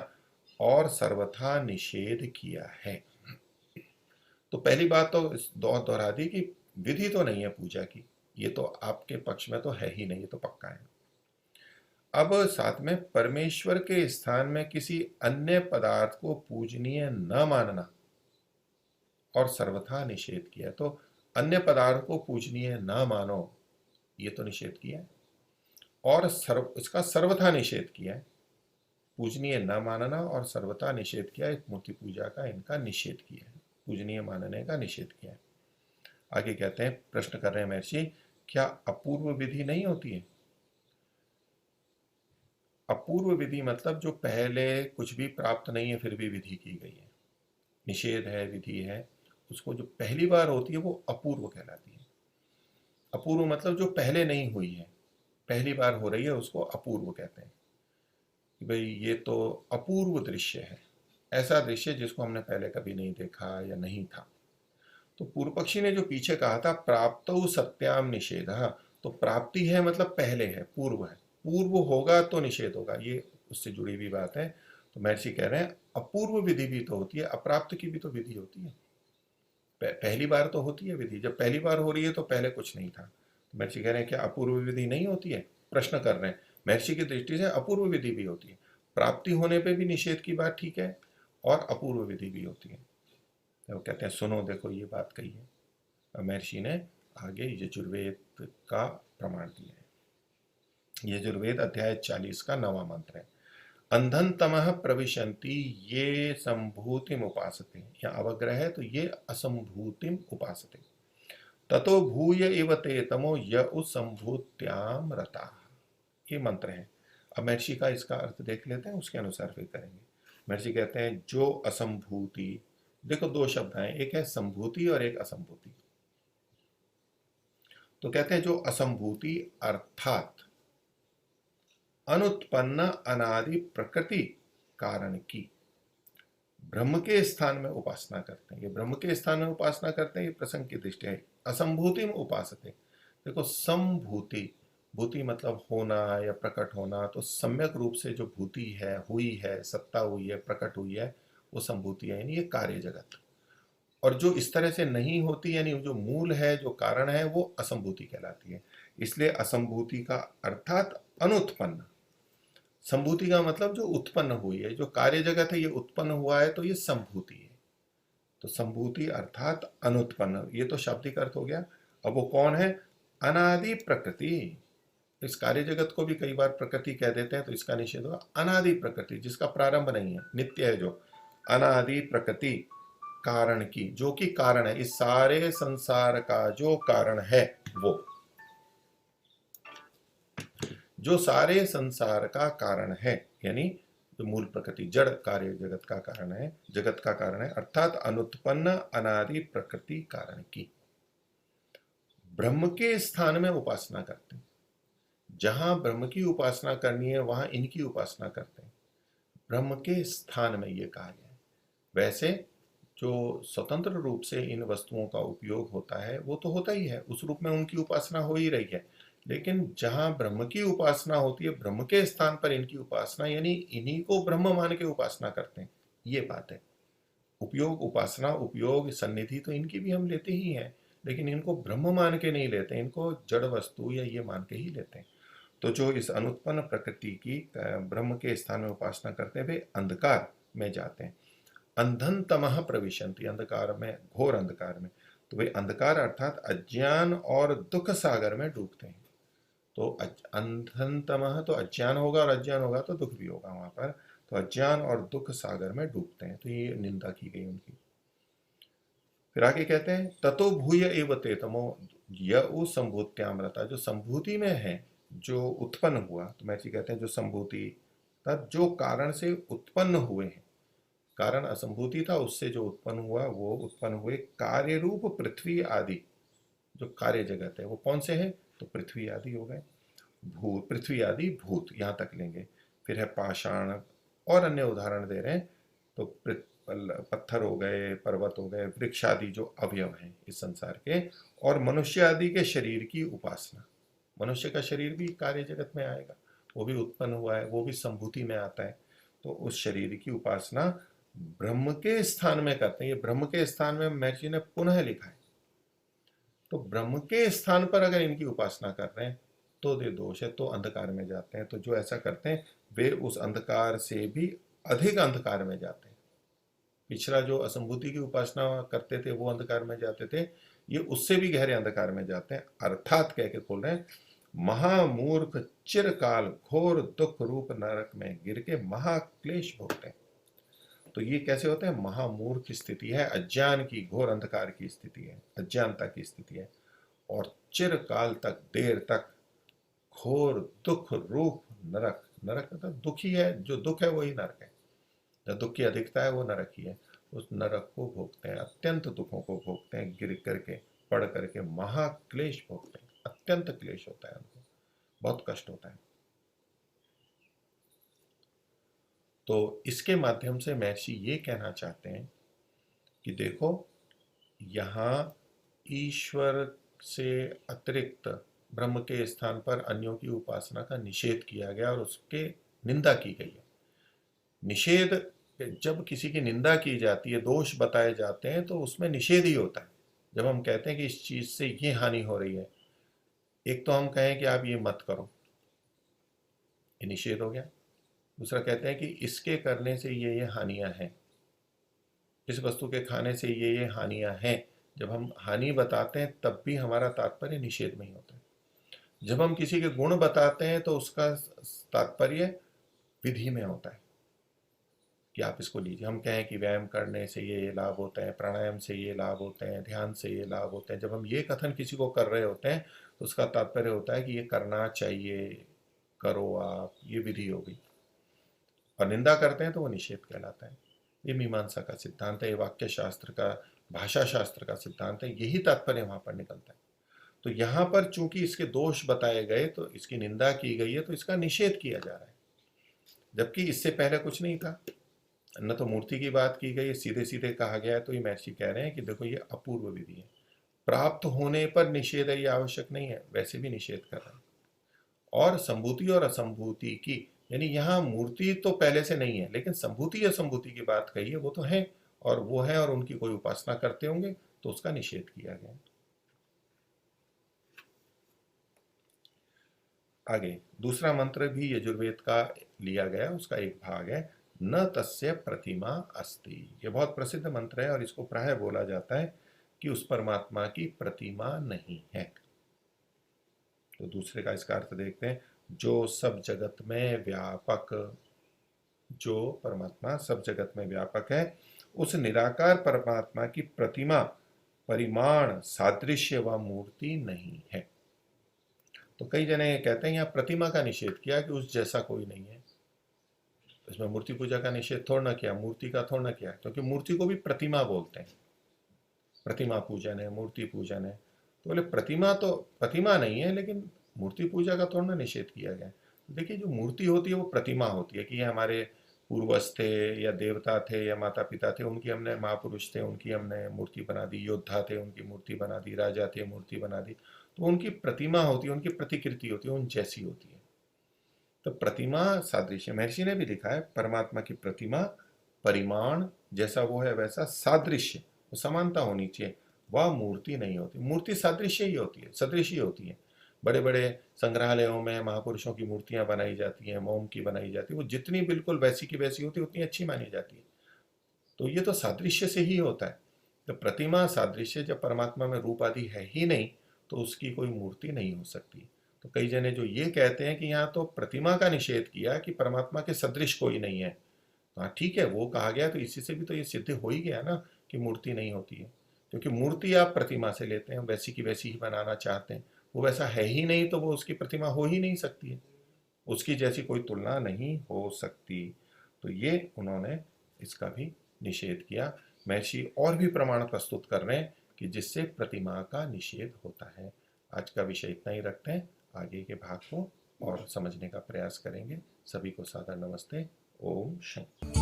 और सर्वथा निषेध किया है। तो पहली बात तो दोहरा दी कि विधि तो नहीं है पूजा की, ये तो आपके पक्ष में तो है ही नहीं, ये तो पक्का है। अब साथ में परमेश्वर के स्थान में किसी अन्य पदार्थ को पूजनीय न मानना और सर्वथा निषेध किया, तो अन्य पदार्थ को पूजनीय न मानो, ये तो निषेध किया है, और इसका सर्वथा निषेध किया है। पूजनीय न मानना और सर्वथा निषेध किया, एक मूर्ति पूजा का इनका निषेध किया है, पूजनीय मानने का निषेध किया है। आगे कहते हैं, प्रश्न कर रहे हैं महर्षि, क्या अपूर्व विधि नहीं होती है? अपूर्व विधि मतलब जो पहले कुछ भी प्राप्त नहीं है फिर भी विधि की गई है, निषेध है, विधि है, उसको जो पहली बार होती है वो अपूर्व कहलाती है। अपूर्व मतलब जो पहले नहीं हुई है, पहली बार हो रही है, उसको अपूर्व कहते हैं कि भाई ये तो अपूर्व दृश्य है, ऐसा दृश्य जिसको हमने पहले कभी नहीं देखा या नहीं था। तो पूर्व पक्षी ने जो पीछे कहा था प्राप्तौ सत्याम निषेध, तो प्राप्ति है मतलब पहले है, पूर्व है, पूर्व होगा तो निषेध होगा, ये उससे जुड़ी हुई बात है। तो महर्षि कह रहे हैं अपूर्व विधि भी तो होती है, अप्राप्त की भी तो विधि होती है। पहली बार तो होती है विधि, जब पहली बार हो रही है तो पहले कुछ नहीं था। तो महर्षि कह रहे हैं क्या अपूर्व विधि नहीं होती है? प्रश्न कर रहे हैं। महर्षि की दृष्टि से अपूर्व विधि भी होती है, प्राप्ति होने पे भी निषेध की बात ठीक है, और अपूर्व विधि भी होती है। तो कहते हैं सुनो देखो ये बात कही है। महर्षि ने आगे यजुर्वेद का प्रमाण दिया है। यजुर्वेद अध्याय 40 का 9वां मंत्र है, अंधन तमः प्रविशन्ति ये संभूतिम उपासते, यहाँ अवग्रह है तो ये असंभूतिम उपासते, ततो भूय इव ते तमो य संभूत्याम रता, ये मंत्र है। अब महर्षि का इसका अर्थ देख लेते हैं, उसके अनुसार फिर करेंगे। महर्षि कहते हैं जो असंभूति, देखो दो शब्द हैं, एक है संभूति और एक असंभूति। तो कहते हैं जो असंभूति अर्थात अनुत्पन्न अनादि प्रकृति कारण की ब्रह्म के स्थान में उपासना करते हैं, ये ब्रह्म के स्थान में उपासना करते हैं, ये प्रसंग की दृष्टि है। असंभूति में उपासते, देखो संभूति, भूति मतलब होना या प्रकट होना, तो सम्यक रूप से जो भूति है, हुई है, सत्ता हुई है, प्रकट हुई है, वो संभूति है, यानी ये कार्य जगत। और जो इस तरह से नहीं होती, यानी जो मूल है, जो कारण है, वो असंभूति कहलाती है। इसलिए असंभूति का अर्थात अनुत्पन्न, संभूति का मतलब जो उत्पन्न हुई है, जो कार्य जगत है ये उत्पन्न हुआ है, तो ये संभूति है। तो संभूति अर्थात अनुत्पन्न, ये तो शाब्दिक अर्थ हो गया। अब वो कौन है? अनादि प्रकृति। इस कार्य जगत को भी कई बार प्रकृति कह देते हैं, तो इसका निषेध होगा अनादि प्रकृति, जिसका प्रारंभ नहीं है, नित्य है, जो अनादि प्रकृति कारण की, जो कि कारण है, इस सारे संसार का जो कारण है, वो जो सारे संसार का कारण है, यानी जो मूल प्रकृति जड़ कार्य जगत का कारण है, जगत का कारण है, अर्थात अनुत्पन्न अनादि प्रकृति कारण की ब्रह्म के स्थान में उपासना करते हैं। जहां ब्रह्म की उपासना करनी है वहां इनकी उपासना करते हैं, ब्रह्म के स्थान में ये कहा गया है। वैसे जो स्वतंत्र रूप से इन वस्तुओं का उपयोग होता है वो तो होता ही है, उस रूप में उनकी उपासना हो ही रही है, लेकिन जहां ब्रह्म की उपासना होती है, ब्रह्म के स्थान पर इनकी उपासना, यानी इन्हीं को ब्रह्म मान के उपासना करते हैं, ये बात है। उपयोग, उपासना, उपयोग, सन्निधि तो इनकी भी हम लेते ही हैं, लेकिन इनको ब्रह्म मान के नहीं लेते, इनको जड़ वस्तु या ये मान के ही लेते हैं। तो जो इस अनुत्पन्न प्रकृति की ब्रह्म के स्थान में उपासना करते हैं, वे अंधकार में जाते हैं। अंधन तमः प्रविशन्ति, अंधकार में, घोर अंधकार में, तो वे अंधकार अर्थात अज्ञान और दुख सागर में डूबते हैं। तो अंधन तमः तो अज्ञान होगा, और अज्ञान होगा तो दुख भी होगा वहां पर, तो अज्ञान और दुख सागर में डूबते हैं, तो ये निंदा की गई उनकी। फिर आगे कहते हैं ततो भूय एव ते तमो य संभूत्यामृता, जो संभूति में है, जो उत्पन्न हुआ, तो महर्षि कहते हैं जो संभूति तब जो कारण से उत्पन्न हुए हैं, कारण असंभूति था, उससे जो उत्पन्न हुआ वो उत्पन्न हुए कार्य रूप पृथ्वी आदि, जो कार्य जगत है वो कौन से है? तो पृथ्वी आदि हो गए, भूत, पृथ्वी आदि भूत, यहां तक लेंगे। फिर है पाषाण, और अन्य उदाहरण दे रहे हैं। तो पत्थर हो गए, पर्वत हो गए, वृक्ष आदि जो अवयव हैं इस संसार के, और मनुष्य आदि के शरीर की उपासना। मनुष्य का शरीर भी कार्य जगत में आएगा, वो भी उत्पन्न हुआ है, वो भी संभूति में आता है। तो उस शरीर की उपासना ब्रह्म के स्थान में करते हैं। ये ब्रह्म के स्थान में महर्षि ने पुनः लिखा है। तो ब्रह्म के स्थान पर अगर इनकी उपासना कर रहे हैं तो ये दोष है, तो अंधकार में जाते हैं। तो जो ऐसा करते हैं वे उस अंधकार से भी अधिक अंधकार में जाते हैं। पिछला जो असंभूति की उपासना करते थे वो अंधकार में जाते थे, ये उससे भी गहरे अंधकार में जाते हैं। अर्थात कह के बोल रहे हैं, महामूर्ख चिरकाल घोर दुख रूप नरक में गिर के महाक्लेश भोगते हैं। तो ये कैसे होते हैं? महामूर्ख स्थिति है, अज्ञान की, घोर अंधकार की स्थिति है, अज्ञानता की स्थिति है, और चिरकाल तक, देर तक घोर दुख रूप नरक, नरक मतलब दुखी है, जो दुख है वही नरक है, जो दुख की अधिकता है वो नरक ही है। उस नरक को भोगते हैं, अत्यंत दुखों को भोगते हैं, गिर करके, पढ़ करके महाक्लेश भोगते हैं। अत्यंत क्लेश होता है उनको, बहुत कष्ट होता है। तो इसके माध्यम से महर्षि ये कहना चाहते हैं कि देखो, यहाँ ईश्वर से अतिरिक्त ब्रह्म के स्थान पर अन्यों की उपासना का निषेध किया गया और उसके निंदा की गई है। निषेध, जब किसी की निंदा की जाती है, दोष बताए जाते हैं, तो उसमें निषेध ही होता है। जब हम कहते हैं कि इस चीज से ये हानि हो रही है, एक तो हम कहें कि आप ये मत करो, ये निषेध हो गया। दूसरा कहते हैं कि इसके करने से ये हानियां हैं, इस वस्तु के खाने से ये हानियां हैं। जब हम हानि बताते हैं तब भी हमारा तात्पर्य निषेध में ही होता है। जब हम किसी के गुण बताते हैं तो उसका तात्पर्य विधि में होता है कि आप इसको लीजिए। हम कहें कि व्यायाम करने से ये लाभ होते हैं, प्राणायाम से ये लाभ होते हैं, ध्यान से ये लाभ होते हैं। जब हम ये कथन किसी को कर रहे होते हैं तो उसका तात्पर्य होता है कि ये करना चाहिए, करो आप, ये विधि होगी। और निंदा करते हैं तो वो निषेध कहलाता है। ये मीमांसा का सिद्धांत है, ये वाक्य शास्त्र का, भाषा शास्त्र का सिद्धांत है। यही तात्पर्य वहां पर निकलता है। तो यहां पर चूंकि इसके दोष बताए गए, तो इसकी निंदा की गई है, तो इसका निषेध किया जा रहा है, जबकि इससे पहले कुछ नहीं था। न तो मूर्ति की बात की गई, सीधे सीधे कहा गया है। तो ये महर्षि कह रहे हैं कि देखो, ये अपूर्व विधि है, प्राप्त होने पर निषेध है, ये आवश्यक नहीं है, वैसे भी निषेध कर रहे हैं। और संभूति और असंभूति की, यानी यहाँ मूर्ति तो पहले से नहीं है, लेकिन संभूति असंभूति की बात कही है, वो तो है, और वो है, और उनकी कोई उपासना करते होंगे, तो उसका निषेध किया गया। आगे दूसरा मंत्र भी यजुर्वेद का लिया गया, उसका एक भाग है, न तस्य प्रतिमा अस्ति। ये बहुत प्रसिद्ध मंत्र है और इसको प्राय बोला जाता है कि उस परमात्मा की प्रतिमा नहीं है। तो दूसरे का इसका अर्थ देखते हैं, जो सब जगत में व्यापक, जो परमात्मा सब जगत में व्यापक है, उस निराकार परमात्मा की प्रतिमा, परिमाण, सादृश्य व मूर्ति नहीं है। तो कई जने कहते हैं यहाँ प्रतिमा का निषेध किया कि उस जैसा कोई नहीं है। इसमें मूर्ति पूजा का निषेध थोड़ा ना किया, मूर्ति का थोड़ा ना किया, क्योंकि मूर्ति को भी प्रतिमा बोलते हैं। प्रतिमा पूजन है, मूर्ति पूजन है। तो बोले प्रतिमा तो प्रतिमा नहीं है, लेकिन मूर्ति पूजा का थोड़ा ना निषेध किया गया। देखिए, जो मूर्ति होती है वो प्रतिमा होती है कि ये हमारे पूर्वज थे, या देवता थे, या माता पिता थे, उनकी हमने, महापुरुष थे, उनकी हमने मूर्ति बना दी, योद्धा थे, उनकी मूर्ति बना दी, राजा थे, मूर्ति बना दी। तो उनकी प्रतिमा होती है, उनकी प्रतिकृति होती है, उन जैसी होती है। तो प्रतिमा सादृश्य, महर्षि ने भी लिखा है, परमात्मा की प्रतिमा, परिमाण जैसा वो है वैसा, सादृश्य, वो समानता होनी चाहिए, वह मूर्ति नहीं होती। मूर्ति सादृश्य ही होती है, सदृश ही होती है। बड़े बड़े संग्रहालयों में महापुरुषों की मूर्तियां बनाई जाती हैं, मोम की बनाई जाती है, वो जितनी बिल्कुल वैसी की वैसी होती है उतनी अच्छी मानी जाती है। तो ये तो सादृश्य से ही होता है। तो प्रतिमा सादृश्य, जब परमात्मा में रूप आदि है ही नहीं, तो उसकी कोई मूर्ति नहीं हो सकती। तो कई जने जो ये कहते हैं कि यहाँ तो प्रतिमा का निषेध किया कि परमात्मा के सदृश कोई नहीं है, तो हाँ ठीक है, वो कहा गया, तो इसी से भी तो ये सिद्ध हो ही गया ना कि मूर्ति नहीं होती है। क्योंकि मूर्ति आप प्रतिमा से लेते हैं, वैसी की वैसी ही बनाना चाहते हैं, वो वैसा है ही नहीं, तो वो उसकी प्रतिमा हो ही नहीं सकती है, उसकी जैसी कोई तुलना नहीं हो सकती। तो ये उन्होंने इसका भी निषेध किया। महर्षि और भी प्रमाण प्रस्तुत कर रहे हैं कि जिससे प्रतिमा का निषेध होता है। आज का विषय इतना ही रखते हैं, आगे के भाग को और समझने का प्रयास करेंगे। सभी को सादर नमस्ते। ओम शांति।